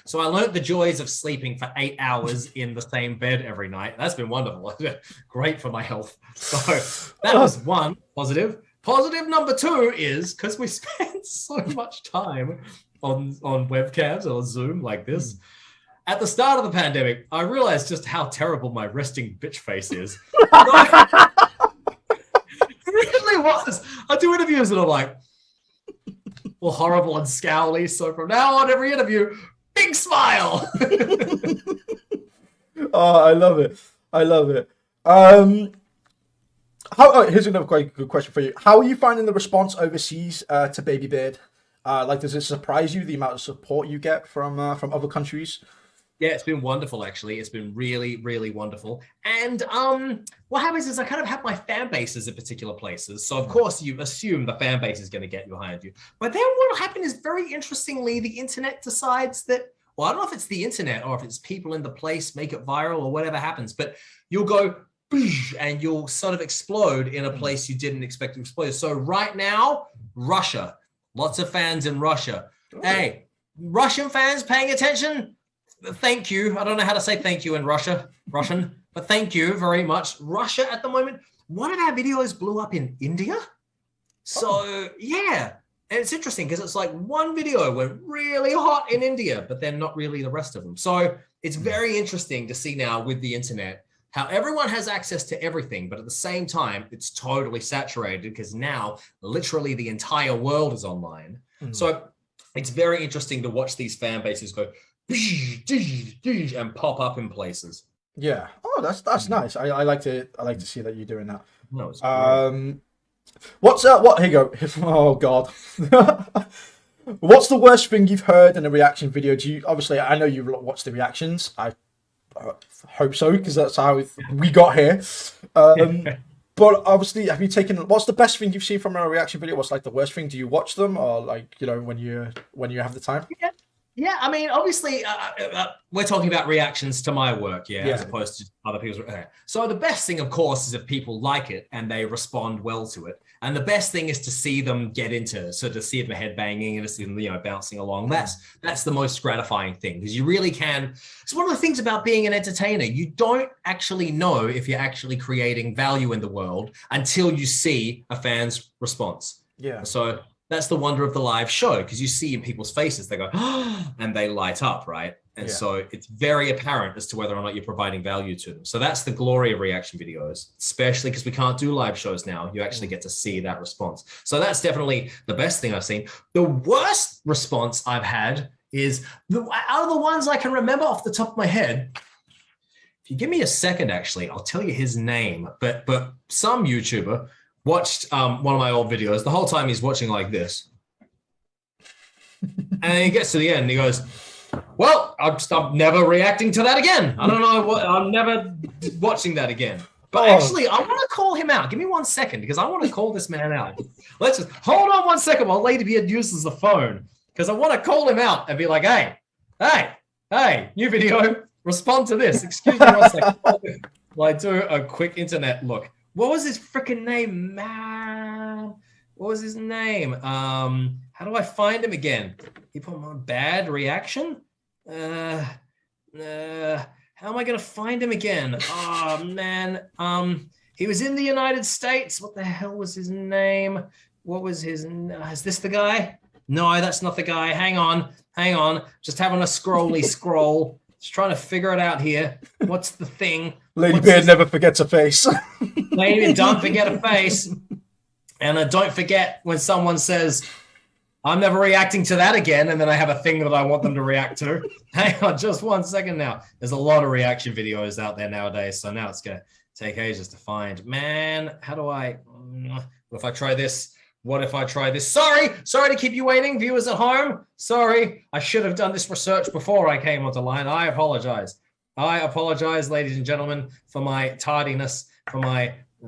So I learned the joys of sleeping for 8 hours in the same bed every night. That's been wonderful. Great for my health. So that was one positive. Positive number two is because we spend so much time on webcams or Zoom like this. At the start of the pandemic, I realized just how terrible my resting bitch face is. It really was. I do interviews and I'm like, well, horrible and scowly. So from now on, every interview, big smile. Oh, I love it. Here's another quite good question for you. How are you finding the response overseas to BabyBeard? Like, does it surprise you the amount of support you get from other countries? Yeah, it's been wonderful, actually. It's been really, really wonderful. And what happens is I kind of have my fan bases in particular places. So, of course, you assume the fan base is going to get behind you. But then what will happen is, very interestingly, the internet decides that, well, I don't know if it's the internet or if it's people in the place make it viral or whatever happens, but you'll go, and you'll sort of explode in a place you didn't expect to explode. So right now, Russia, lots of fans in Russia. Ooh. Hey, Russian fans paying attention? Thank you. I don't know how to say thank you in Russian, but thank you very much. Russia at the moment, one of our videos blew up in India. So yeah, and it's interesting because it's like one video went really hot in India, but then not really the rest of them. So it's very interesting to see now with the internet how everyone has access to everything, but at the same time, it's totally saturated because now literally the entire world is online. So it's very interesting to watch these fan bases go and pop up in places. Yeah. Oh, that's nice. I like to see that you're doing that. No, it's what? Here you go. Oh God. What's the worst thing you've heard in a reaction video? Obviously, I know you watch the reactions. I hope so, because that's how we got here. But obviously, have you taken? What's the best thing you've seen from a reaction video? What's like the worst thing? Do you watch them, or like when you have the time? Yeah, I mean, obviously, we're talking about reactions to my work, as opposed to other people's. So the best thing, of course, is if people like it and they respond well to it. And the best thing is to see them get into, so to see them headbanging and to see them, bouncing along. That's the most gratifying thing, because you really can. It's one of the things about being an entertainer. You don't actually know if you're actually creating value in the world until you see a fan's response. Yeah. So that's the wonder of the live show, because you see in people's faces, they go, oh, and they light up, right? And so it's very apparent as to whether or not you're providing value to them. So that's the glory of reaction videos, especially because we can't do live shows now. You actually get to see that response. So that's definitely the best thing I've seen. The worst response I've had is, out of the ones I can remember off the top of my head, if you give me a second, actually, I'll tell you his name. But some YouTuber watched one of my old videos. The whole time he's watching like this. And he gets to the end and he goes, well, I'm never reacting to that again. I don't know what, I'm never watching that again. But actually, I want to call him out. Give me 1 second, because I want to call this man out. Let's just hold on 1 second while LadyBeard uses the phone, because I want to call him out and be like, hey, new video, respond to this. Excuse me 1 second. While I do a quick internet look. What was his freaking name, man? What was his name? How do I find him again? He put him on bad reaction? How am I going to find him again? Oh, man. He was in the United States. What the hell was his name? What was his... is this the guy? No, that's not the guy. Hang on. Just having a scroll. Just trying to figure it out here. What's the thing? LadyBeard never forgets a face. LadyBeard, don't forget a face. And don't forget when someone says, I'm never reacting to that again, and then I have a thing that I want them to react to. Hang on just 1 second now. There's a lot of reaction videos out there nowadays, so now it's going to take ages to find. Man, how do I... What if I try this? What if I try this? Sorry to keep you waiting, viewers at home. Sorry, I should have done this research before I came onto line. I apologize. Ladies and gentlemen, for my tardiness,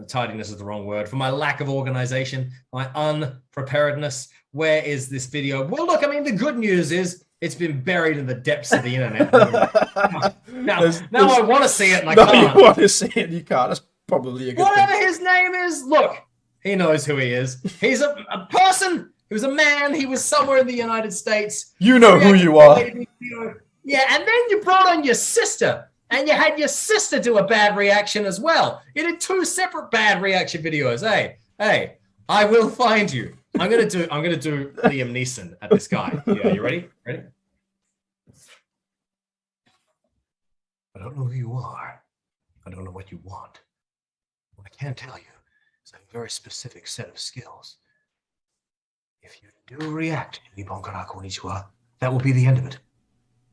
tardiness is the wrong word, for my lack of organization, my unpreparedness. Where is this video? Well, look, I mean, the good news is it's been buried in the depths of the internet. Now I want to see it and I can't. You want to see it, you can't. That's probably a good Whatever thing. his name is, look, he knows who he is. He's a person. He was a man. He was somewhere in the United States. You know who you are. Yeah, and then you brought on your sister. And you had your sister do a bad reaction as well. You did 2 separate bad reaction videos. Hey, I will find you. I'm gonna do Liam Neeson at this guy. Yeah, you ready? I don't know who you are. I don't know what you want. What I can tell you is I have a very specific set of skills. If you do react, that will be the end of it.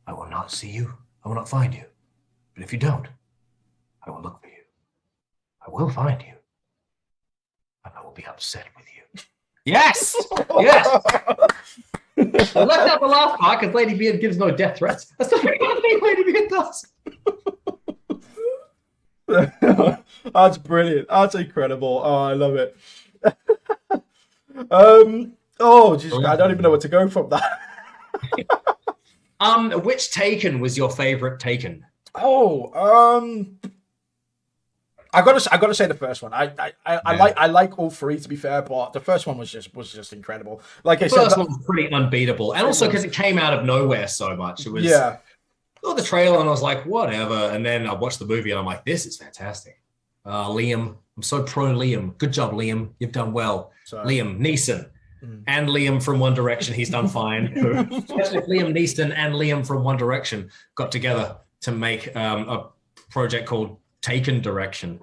I will not see you. I will not find you. But if you don't, I will look for you. I will find you. and I will be upset with you. Yes, yes. I left out the last part because LadyBeard gives no death threats. That's the only thing LadyBeard does. That's brilliant. That's incredible. Oh, I love it. Oh, geez, I don't even know where to go from that. Which Taken was your favorite Taken? Oh, I gotta say the first one. I like all three, to be fair, but the first one was just incredible. Like I said, the first one was pretty unbeatable, and also because it came out of nowhere so much. It was I saw the trailer and I was like, whatever, and then I watched the movie and I'm like, this is fantastic. Liam, I'm so pro Liam. Good job, Liam. You've done well. Liam Neeson. And Liam from One Direction, he's done fine. Especially if Liam Neeson and Liam from One Direction got together to make a project called Taken Direction.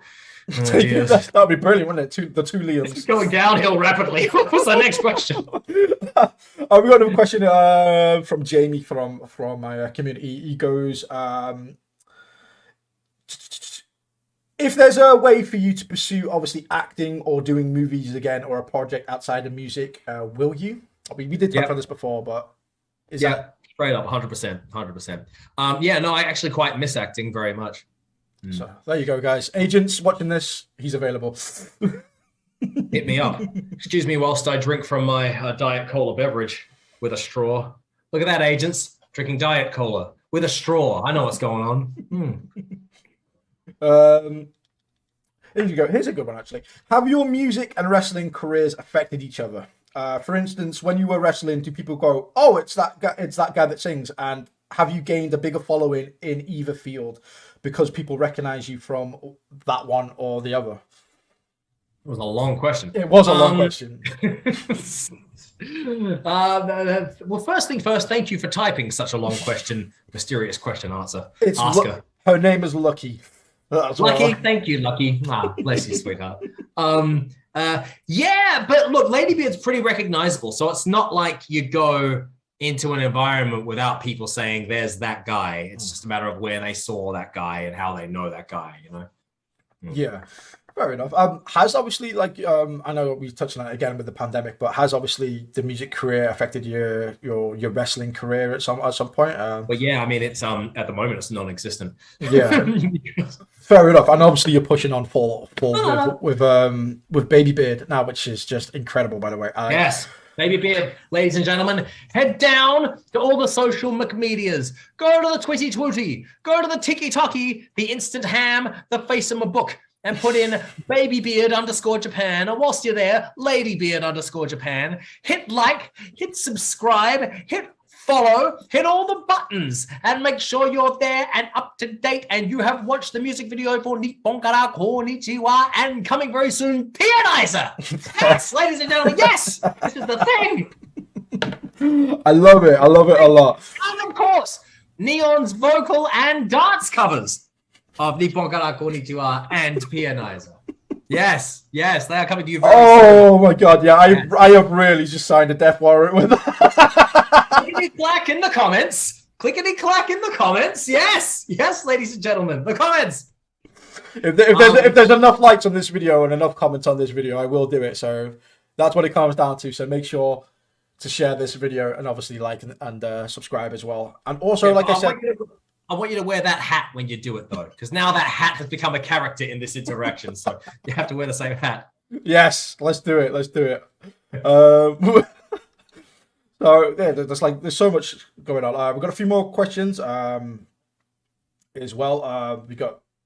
That would be brilliant, wouldn't it? The two Liams. It's going downhill rapidly. What was the next question? We got a question from Jamie from my community. He goes, if there's a way for you to pursue, obviously, acting or doing movies again or a project outside of music, will you? I mean, we did talk about this before, but is that... straight up, 100%. No, I actually quite miss acting very much. So there you go, guys. Agents watching this, he's available. Hit me up. Excuse me whilst I drink from my Diet Cola beverage with a straw. Look at that, agents. Drinking Diet Cola with a straw. I know what's going on. Here you go. Here's a good one, actually. Have your music and wrestling careers affected each other? For instance, when you were wrestling, do people go, "Oh, it's that guy that sings"? And have you gained a bigger following in either field because people recognize you from that one or the other? It was a long question. It was a long question. Well, first thing first, thank you for typing such a long question, mysterious question answer. Her name is Lucky. Lucky, thank you, Lucky. Bless you, sweetheart. Yeah, but look, LadyBeard's pretty recognizable, so it's not like you go into an environment without people saying there's that guy. It's just a matter of where they saw that guy and how they know that guy, you know? Yeah, fair enough. Has obviously, like, I know we touched on it again with the pandemic, but has obviously the music career affected your wrestling career at some point? But yeah, I mean, it's at the moment it's non-existent. Yeah, fair enough. And obviously you're pushing on full with BabyBeard now, which is just incredible, by the way. Yes. BabyBeard, ladies and gentlemen, head down to all the social medias. Go to the Twitty Twooty, go to the Tiki Toki, the Instant Ham, the Face of my Book, and put in BabyBeard_Japan. And whilst you're there, LadyBeard_Japan. Hit like, hit subscribe, hit follow, hit all the buttons, and make sure you're there and up to date. And you have watched the music video for Nippon Kara Konnichiwa and coming very soon, Pianizer. Yes, ladies and gentlemen, yes, this is the thing. I love it a lot. And of course, Neon's vocal and dance covers of Nippon Kara Konnichiwa and Pianizer. Yes, they are coming to you very soon. My God, yeah, I have really just signed a death warrant with that. Clickety-clack in the comments. Clickety-clack in the comments. Yes, ladies and gentlemen, the comments. If there's enough likes on this video and enough comments on this video, I will do it. So that's what it comes down to. So make sure to share this video and obviously like and subscribe as well. And also, like I said... I want you to wear that hat when you do it, though, because now that hat has become a character in this interaction. So you have to wear the same hat. Yes, let's do it. So yeah, there's so much going on. We've got a few more questions as well.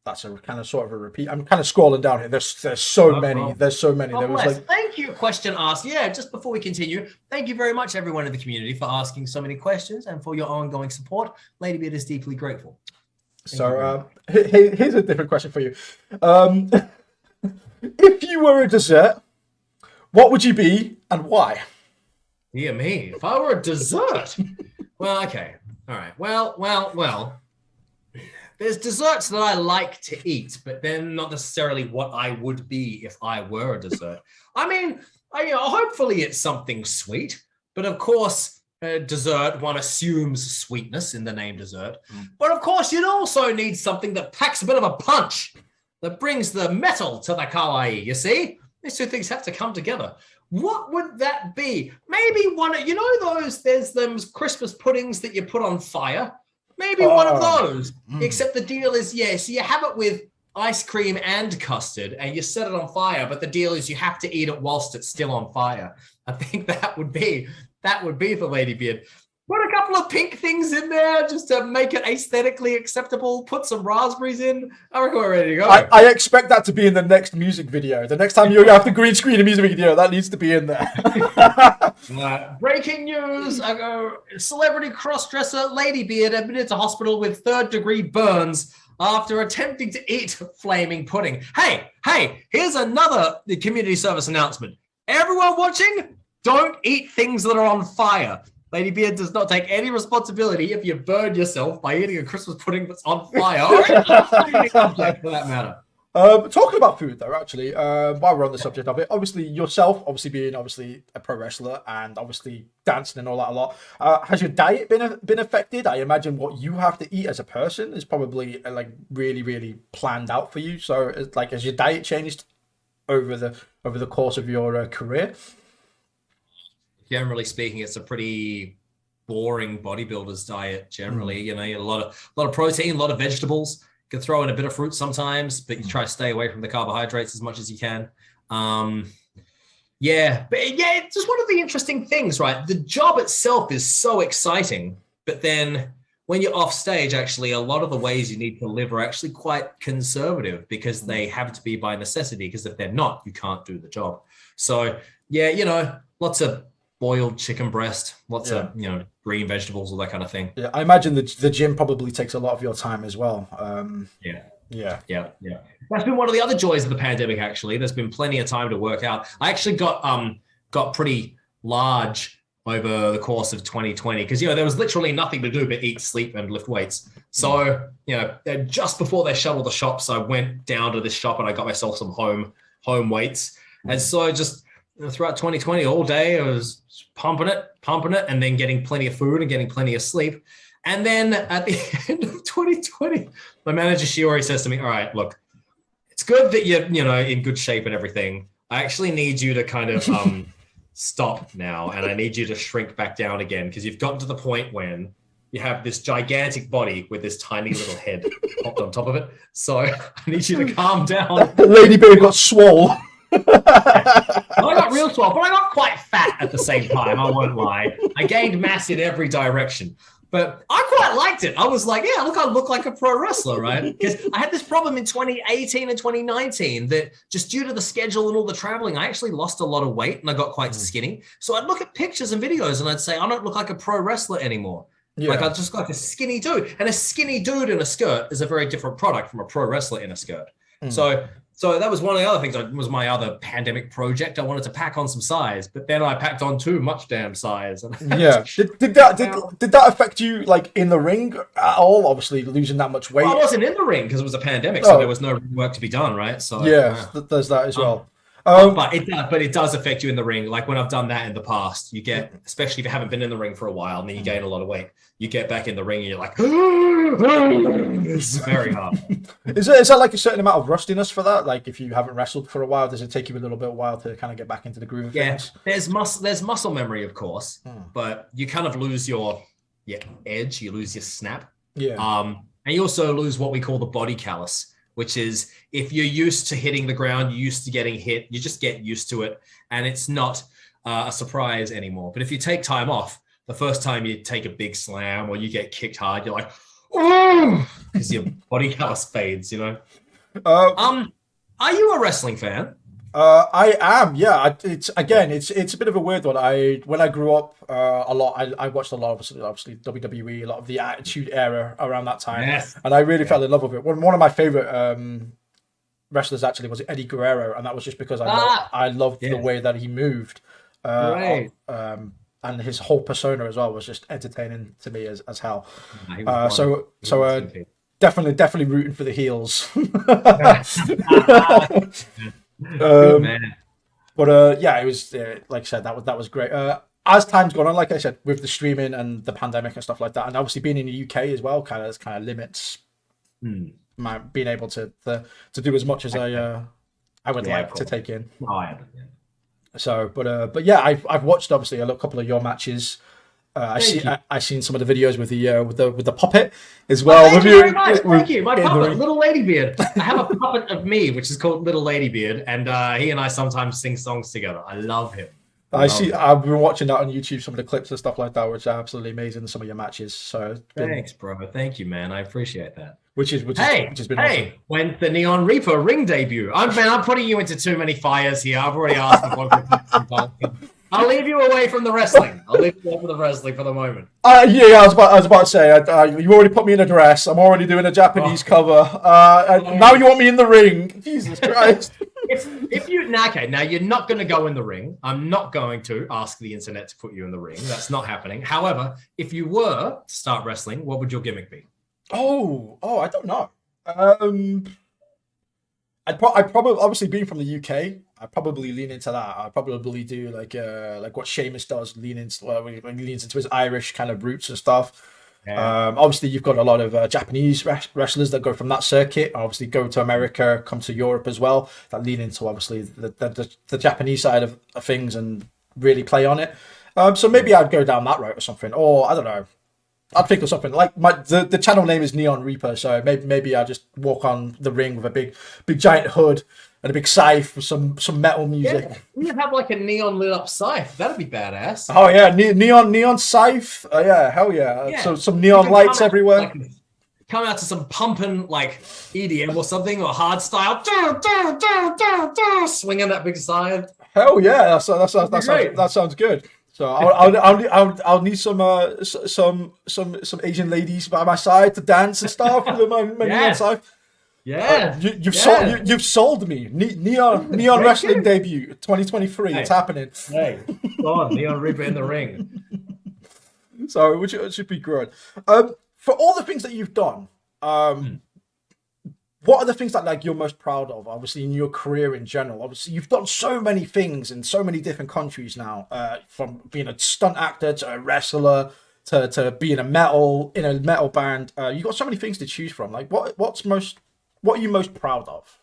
That's a kind of sort of a repeat. I'm kind of scrolling down here. There's so many. There's so many. There was Thank you, question asked. Yeah, just before we continue, thank you very much, everyone in the community, for asking so many questions and for your ongoing support. LadyBeard is deeply grateful. So here's a different question for you. If you were a dessert, what would you be and why? Yeah, me. If I were a dessert, well, okay, all right. Well. There's desserts that I like to eat, but they're not necessarily what I would be if I were a dessert. I mean, hopefully it's something sweet, but of course, dessert, one assumes sweetness in the name dessert. But of course, you'd also need something that packs a bit of a punch, that brings the metal to the kawaii, you see? These two things have to come together. What would that be? Maybe one of, there's those Christmas puddings that you put on fire. Maybe one of those. Except the deal is, so you have it with ice cream and custard and you set it on fire, but the deal is you have to eat it whilst it's still on fire. I think that would be for LadyBeard. Put a couple of pink things in there just to make it aesthetically acceptable. Put some raspberries in. I reckon we're ready to go. I expect that to be in the next music video. The next time you have to green screen a music video, that needs to be in there. Breaking news. Celebrity cross-dresser LadyBeard admitted to hospital with 3rd-degree burns after attempting to eat flaming pudding. Hey, here's another community service announcement. Everyone watching, don't eat things that are on fire. LadyBeard does not take any responsibility if you burn yourself by eating a Christmas pudding that's on fire. Or any subject for that matter. Talking about food, though, actually, while we're on the subject of it, obviously yourself, being a pro wrestler and obviously dancing and all that a lot, has your diet been affected? I imagine what you have to eat as a person is probably really, really planned out for you. So, has your diet changed over the course of your career? Generally speaking, it's a pretty boring bodybuilder's diet. Generally, you get a lot of protein, a lot of vegetables. You can throw in a bit of fruit sometimes, but you try to stay away from the carbohydrates as much as you can. It's just one of the interesting things, right? The job itself is so exciting, but then when you're off stage, actually, a lot of the ways you need to live are actually quite conservative because they have to be by necessity. Because if they're not, you can't do the job. So lots of boiled chicken breast, lots of green vegetables, all that kind of thing. Yeah, I imagine the gym probably takes a lot of your time as well. Yeah. That's been one of the other joys of the pandemic. Actually, there's been plenty of time to work out. I actually got pretty large over the course of 2020 because there was literally nothing to do but eat, sleep, and lift weights. So just before they shut all the shops, I went down to this shop and I got myself some home weights, and so just throughout 2020 all day I was pumping it, and then getting plenty of food and getting plenty of sleep. And then at the end of 2020, my manager, she already says to me, all right, look, it's good that you're, in good shape and everything. I actually need you to kind of stop now. And I need you to shrink back down again because you've gotten to the point when you have this gigantic body with this tiny little head popped on top of it. So I need you to calm down. LadyBeard got swole. I got real swole, but I got quite fat at the same time. I won't lie. I gained mass in every direction. But I quite liked it. I was like, I look like a pro wrestler, right? Because I had this problem in 2018 and 2019 that just due to the schedule and all the traveling, I actually lost a lot of weight and I got quite skinny. So I'd look at pictures and videos and I'd say, I don't look like a pro wrestler anymore. Yeah. Like I just got a skinny dude. And a skinny dude in a skirt is a very different product from a pro wrestler in a skirt. So that was one of the other things. Was my other pandemic project. I wanted to pack on some size, but then I packed on too much damn size. Yeah. Did that affect you in the ring at all? Obviously, losing that much weight. Well, I wasn't in the ring because it was a pandemic, so there was no work to be done, right? So there's that as well. But it does affect you in the ring. Like when I've done that in the past, you get, especially if you haven't been in the ring for a while, and then you gain a lot of weight. You get back in the ring and you're like, it's very hard. Is that like a certain amount of rustiness for that? Like if you haven't wrestled for a while, does it take you a little bit while to kind of get back into the groove of things? There's muscle memory, of course, but you kind of lose your edge, you lose your snap. Yeah. And you also lose what we call the body callus, which is if you're used to hitting the ground, you're used to getting hit, you just get used to it, and it's not a surprise anymore. But if you take time off, the first time you take a big slam or you get kicked hard, you're like, oh, because your body callus fades, Are you a wrestling fan? I am, yeah. It's a bit of a weird one. When I grew up, a lot. I watched a lot of obviously WWE, a lot of the Attitude Era around that time, and I really fell in love with it. One of my favorite wrestlers actually was Eddie Guerrero, and that was just because I loved the way that he moved. Right. And his whole persona as well was just entertaining to me as hell. Definitely rooting for the heels. Man. But it was like I said, that was great. As time's gone on, like I said, with the streaming and the pandemic and stuff like that, and obviously being in the UK as well, kind of limits my being able to do as much as I I would Yeah, of like to course. take in. Oh, I understand. So, but yeah, I've watched obviously a couple of your matches. Thank you. I seen some of the videos with the puppet as Oh, well. thank With you you very much. Thank you. My in the puppet, ring. Little LadyBeard. I have a puppet of me, which is called Little LadyBeard, and he and I sometimes sing songs together. I love him. I Love see. him. I've been watching that on YouTube, some of the clips and stuff like that, which are absolutely amazing. Some of your matches, so it's been, Thanks, bro. Thank you, man. I appreciate that. which has been awesome. When's the Neon Reaper ring debut? I'm putting you into too many fires here. I've already asked the one. I'll leave you away from the wrestling. I'll leave you away from the wrestling for the moment. Yeah, I was about to say, you already put me in a dress. I'm already doing a Japanese cover. And now you want me in the ring? Jesus Christ! If you now you're not going to go in the ring. I'm not going to ask the internet to put you in the ring. That's not happening. However, if you were to start wrestling, what would your gimmick be? Oh, I don't know. I'd probably, obviously being from the UK, I'd probably lean into that. I'd probably do like what Sheamus does, lean into when he leans into his Irish kind of roots and stuff. Yeah. Obviously you've got a lot of Japanese wrestlers that go from that circuit, obviously go to America, come to Europe as well, that lean into obviously the Japanese side of things and really play on it. So maybe I'd go down that route or something, or I don't know. I'd think of something like the channel name is Neon Reaper, so maybe I just walk on the ring with a big giant hood and a big scythe with some metal music. Yeah, you have like a neon lit up scythe. That'd be badass. Oh yeah, neon scythe. Yeah, hell yeah. Yeah. So some neon lights everywhere. Come out to some pumping like EDM or something, or hard style, swinging that big scythe. Hell yeah, that sounds good. So I'll need some Asian ladies by my side to dance and stuff with my neon scythe. Yeah, you've sold me. Neon Wrestling debut 2023. It's happening. Hey, go on, Neon Reaper in the ring. So which should be good. For all the things that you've done, what are the things that like you're most proud of? Obviously, in your career in general. Obviously, you've done so many things in so many different countries now. From being a stunt actor to a wrestler to being in a metal band. You've got so many things to choose from. Like, what are you most proud of?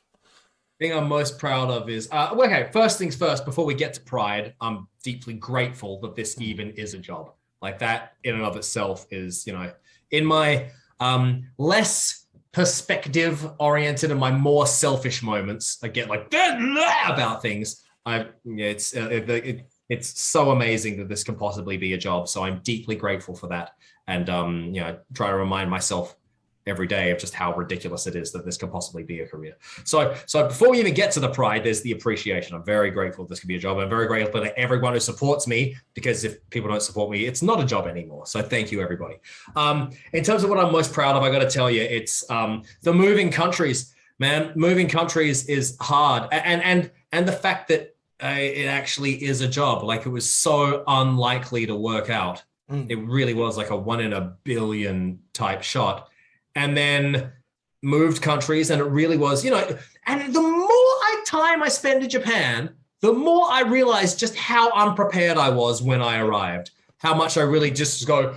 The thing I'm most proud of is okay. First things first. Before we get to pride, I'm deeply grateful that this even is a job. Like that in and of itself is, in my less perspective oriented and my more selfish moments, I get like about things. It's so amazing that this can possibly be a job. So I'm deeply grateful for that, and try to remind myself every day of just how ridiculous it is that this could possibly be a career. So before we even get to the pride, there's the appreciation. I'm very grateful this could be a job. I'm very grateful to everyone who supports me, because if people don't support me, it's not a job anymore. So thank you, everybody. In terms of what I'm most proud of, I got to tell you, it's the moving countries, man. Moving countries is hard. And the fact that it actually is a job, like it was so unlikely to work out. It really was like a 1 in a billion type shot. And then moved countries, and it really was, and the more time I spent in Japan, the more I realized just how unprepared I was when I arrived. How much I really just walked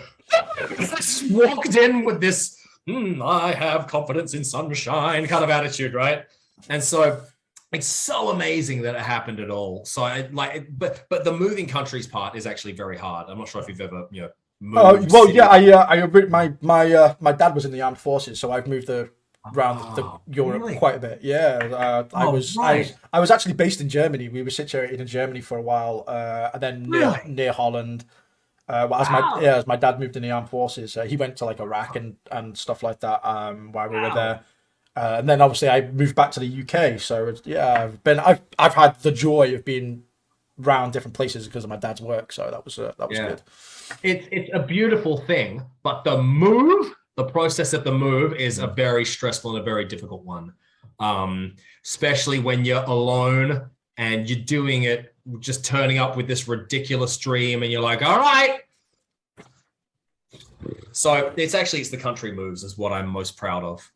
in with this, I have confidence in sunshine kind of attitude, right? And so it's so amazing that it happened at all. So but the moving countries part is actually very hard. I'm not sure if you've ever, moved. My dad was in the armed forces, so I've moved around Europe quite a bit. Yeah, I was actually based in Germany. We were situated in Germany for a while, and then near Holland. As my dad moved in the armed forces, he went to like Iraq and stuff like that while we were there. And then obviously I moved back to the UK. So I've had the joy of being around different places because of my dad's work. So that was good. It's a beautiful thing, but the process of the move is a very stressful and a very difficult one. Especially when you're alone and you're doing it, just turning up with this ridiculous dream, and you're like, all right. So it's the country moves is what I'm most proud of.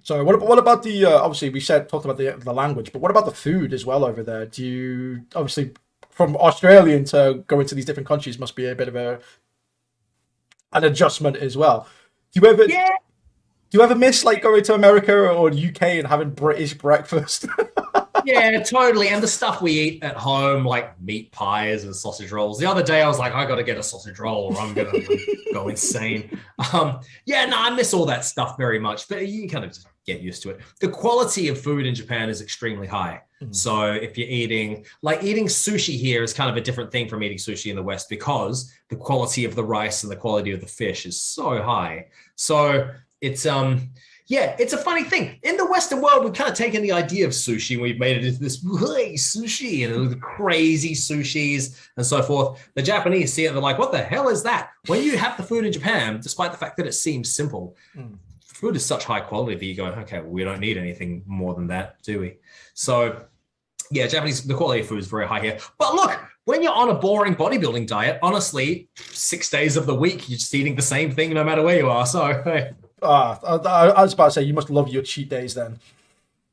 So what about the obviously we talked about the language, but what about the food as well over there? Do you obviously from Australian to go into these different countries must be a bit of an adjustment as well. Do you ever miss like going to America or UK and having British breakfast? Yeah, totally. And the stuff we eat at home, like meat pies and sausage rolls. The other day, I was like, I got to get a sausage roll or I'm going to go insane. Yeah, no, I miss all that stuff very much, but you kind of just get used to it. The quality of food in Japan is extremely high. So if you're eating sushi here is kind of a different thing from eating sushi in the West because the quality of the rice and the quality of the fish is so high. So it's, yeah, it's a funny thing. In the Western world, we've kind of taken the idea of sushi and we've made it into this sushi and the crazy sushis and so forth. The Japanese see it, they're like, what the hell is that? When you have the food in Japan, despite the fact that it seems simple, food is such high quality that you go, okay, well, we don't need anything more than that, do we? So, yeah, the quality of food is very high here. But look, when you're on a boring bodybuilding diet, honestly, 6 days of the week, you're just eating the same thing no matter where you are. So, hey. I was about to say, you must love your cheat days then.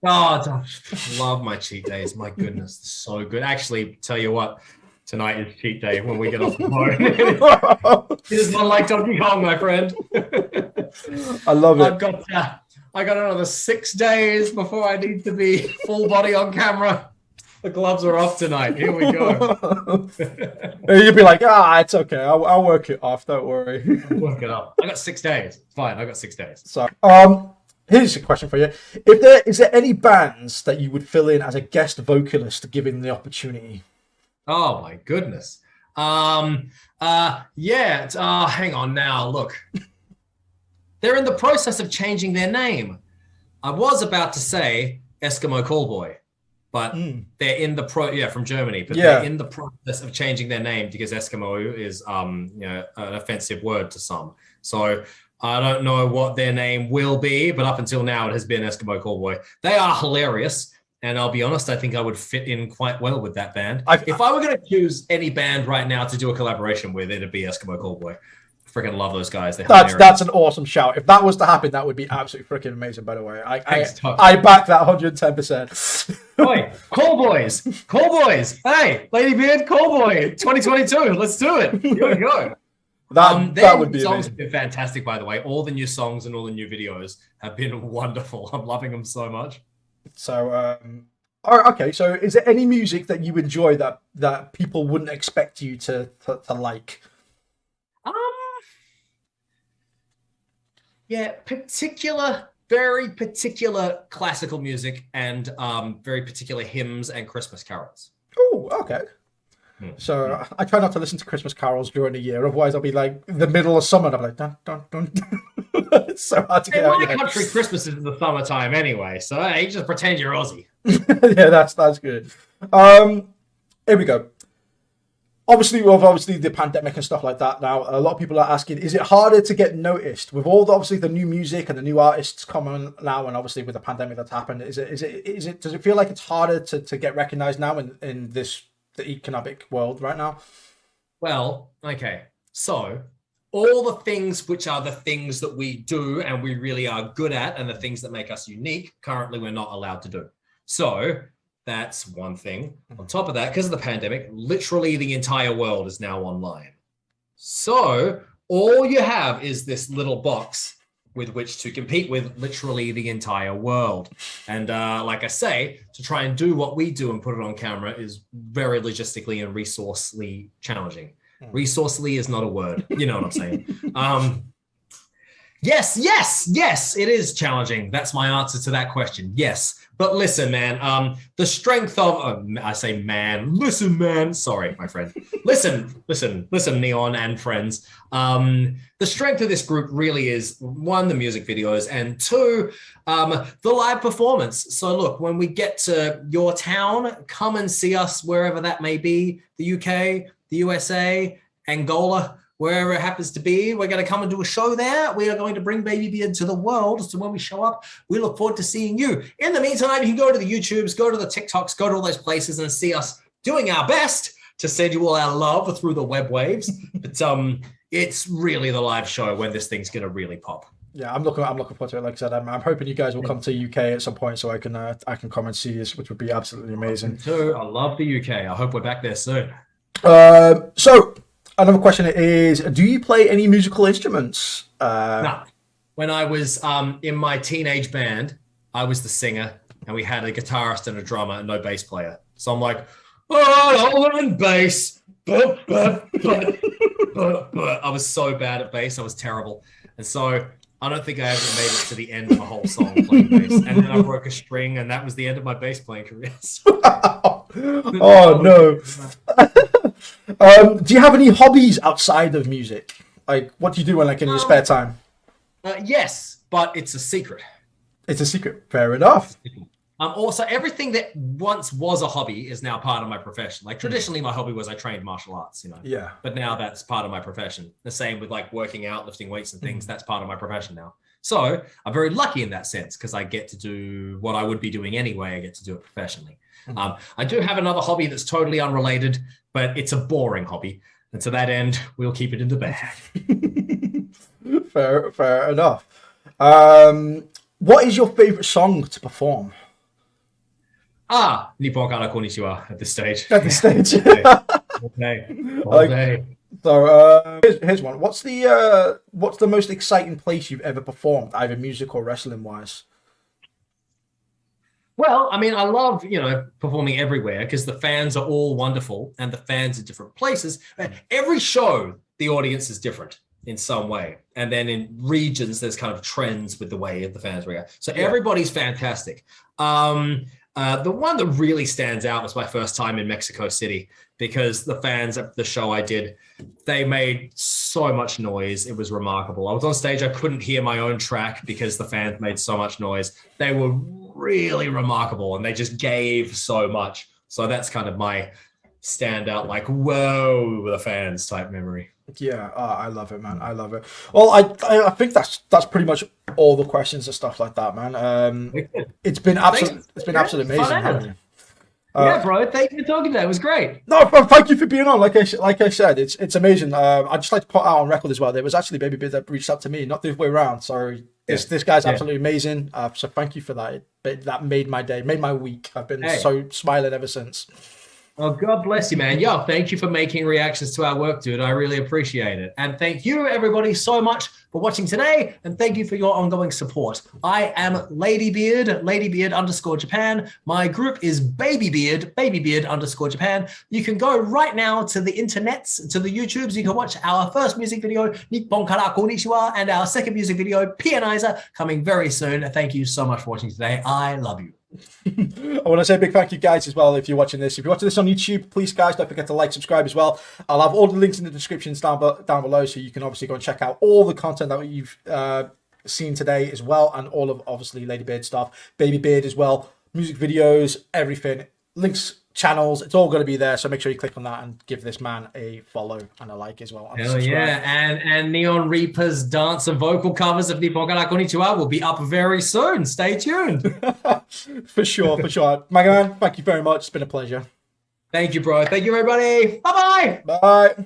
Oh, I love my cheat days. My goodness, so good. Actually, tell you what, tonight is cheat day when we get off the phone. It is not like Donkey Kong, my friend. I love it. I got another 6 days before I need to be full body on camera. The gloves are off tonight. Here we go. You'd be like, it's okay. I'll work it off. Don't worry. Work it up. I got 6 days. It's fine. I got 6 days. So, here's a question for you. Is there any bands that you would fill in as a guest vocalist given the opportunity? Oh my goodness. Yeah. Hang on now. Look, they're in the process of changing their name. I was about to say Eskimo Callboy. But they're in the from Germany, but they're in the process of changing their name because Eskimo is an offensive word to some. So I don't know what their name will be, but up until now it has been Eskimo Callboy. They are hilarious, and I'll be honest, I think I would fit in quite well with that band. If I were going to choose any band right now to do a collaboration with, it'd be Eskimo Callboy. Freaking love those guys. That's an awesome shout. If that was to happen, that would be absolutely freaking amazing. By the way, I back that 110%. Oi, Callboys. Hey, LadyBeard, Callboy, 2022. Let's do it. Here we go. That would be songs amazing. have been fantastic, by the way. All the new songs and all the new videos have been wonderful. I'm loving them so much. So, okay. So, is there any music that you enjoy that people wouldn't expect you to like? Yeah, very particular classical music and very particular hymns and Christmas carols. Oh, okay. So I try not to listen to Christmas carols during the year. Otherwise, I'll be like in the middle of summer and I'm like, dun, dun, dun. It's so hard to get out. In my country, Christmas is in the summertime anyway. So you just pretend you're Aussie. Yeah, that's good. Here we go. Obviously, the pandemic and stuff like that now, a lot of people are asking, is it harder to get noticed with all the new music and the new artists coming now, and obviously with the pandemic that's happened, does it feel like it's harder to get recognized now in the economic world right now? Well, okay. So all the things which are the things that we do and we really are good at and the things that make us unique, currently we're not allowed to do. So that's one thing. On top of that, because of the pandemic, literally the entire world is now online. So all you have is this little box with which to compete with literally the entire world. And like I say, to try and do what we do and put it on camera is very logistically and resourcely challenging. Resourcely is not a word. You know what I'm saying? Yes, it is challenging. That's my answer to that question. Yes. But listen, man, the strength of, I say man, listen, man. Sorry, my friend. Listen, Neon and friends. The strength of this group really is, one, the music videos, and two, the live performance. So look, when we get to your town, come and see us wherever that may be, the UK, the USA, Angola, wherever it happens to be. We're going to come and do a show there. We are going to bring BabyBeard to the world. So when we show up, we look forward to seeing you. In the meantime, you can go to the YouTubes, go to the TikToks, go to all those places and see us doing our best to send you all our love through the web waves. But it's really the live show when this thing's going to really pop. Yeah, I'm looking forward to it. Like I said, I'm hoping you guys will come to UK at some point so I can come and see this, which would be absolutely amazing. Too. I love the UK. I hope we're back there soon. So another question is, do you play any musical instruments? No. When I was in my teenage band, I was the singer. and we had a guitarist and a drummer and no bass player. So I'm like, oh, and bass. I was so bad at bass. I was terrible. And so I don't think I ever made it to the end of a whole song playing bass. And then I broke a string, and that was the end of my bass playing career. Oh, no. Do you have any hobbies outside of music? Like, what do you do when, like, in your spare time? Yes, but it's a secret. It's a secret. Fair enough. Also, everything that once was a hobby is now part of my profession. Like traditionally, my hobby was I trained martial arts, Yeah. But now that's part of my profession. The same with like working out, lifting weights and things. That's part of my profession now. So I'm very lucky in that sense because I get to do what I would be doing anyway. I get to do it professionally. I do have another hobby that's totally unrelated, but it's a boring hobby. And to that end, we'll keep it in the bag. Fair enough. What is your favorite song to perform? Nippon kara konnichiwa at this stage. At this stage. All day. So here's one. What's the most exciting place you've ever performed, either music or wrestling wise? Well, I mean, I love, performing everywhere because the fans are all wonderful and the fans are different places. Every show, the audience is different in some way. And then in regions, there's kind of trends with the way the fans react. So everybody's fantastic. The one that really stands out was my first time in Mexico City because the fans at the show I did, they made so much noise. It was remarkable. I was on stage. I couldn't hear my own track because the fans made so much noise. They were really remarkable and they just gave so much. So that's kind of my standout, like, whoa, the fans type memory. Yeah, I love it, man. I love it. Well, I think that's pretty much all the questions and stuff like that, man. It's been absolutely amazing having you. Yeah, bro. Thank you for talking today. It was great. No, bro, thank you for being on. Like I said, it's amazing. I'd just like to put out on record as well. There was actually BabyBeard that reached out to me, not the other way around. So this guy's absolutely amazing. So thank you for that. That made my day, made my week. I've been so smiling ever since. Oh, God bless you, man. Yo, thank you for making reactions to our work, dude. I really appreciate it. And thank you, everybody, so much for watching today. And thank you for your ongoing support. I am LadyBeard, LadyBeard_Japan. My group is BabyBeard, BabyBeard_Japan. You can go right now to the internets, to the YouTubes. You can watch our first music video, Nippon kara konnichiwa, and our second music video, Pianizer, coming very soon. Thank you so much for watching today. I love you. I want to say a big thank you guys as well if you're watching this. If you're watching this on YouTube, please guys don't forget to like, subscribe as well. I'll have all the links in the descriptions down below so you can obviously go and check out all the content that you've seen today as well, and all of obviously LadyBeard stuff, BabyBeard as well, music videos, everything, links, channels, it's all going to be there, so make sure you click on that and give this man a follow and a like as well. Hell yeah, and Neon Reaper's dance and vocal covers of Nippon kara konnichiwa will be up very soon. Stay tuned. For sure. My man, thank you very much. It's been a pleasure. Thank you, bro. Thank you, everybody. Bye-bye. Bye.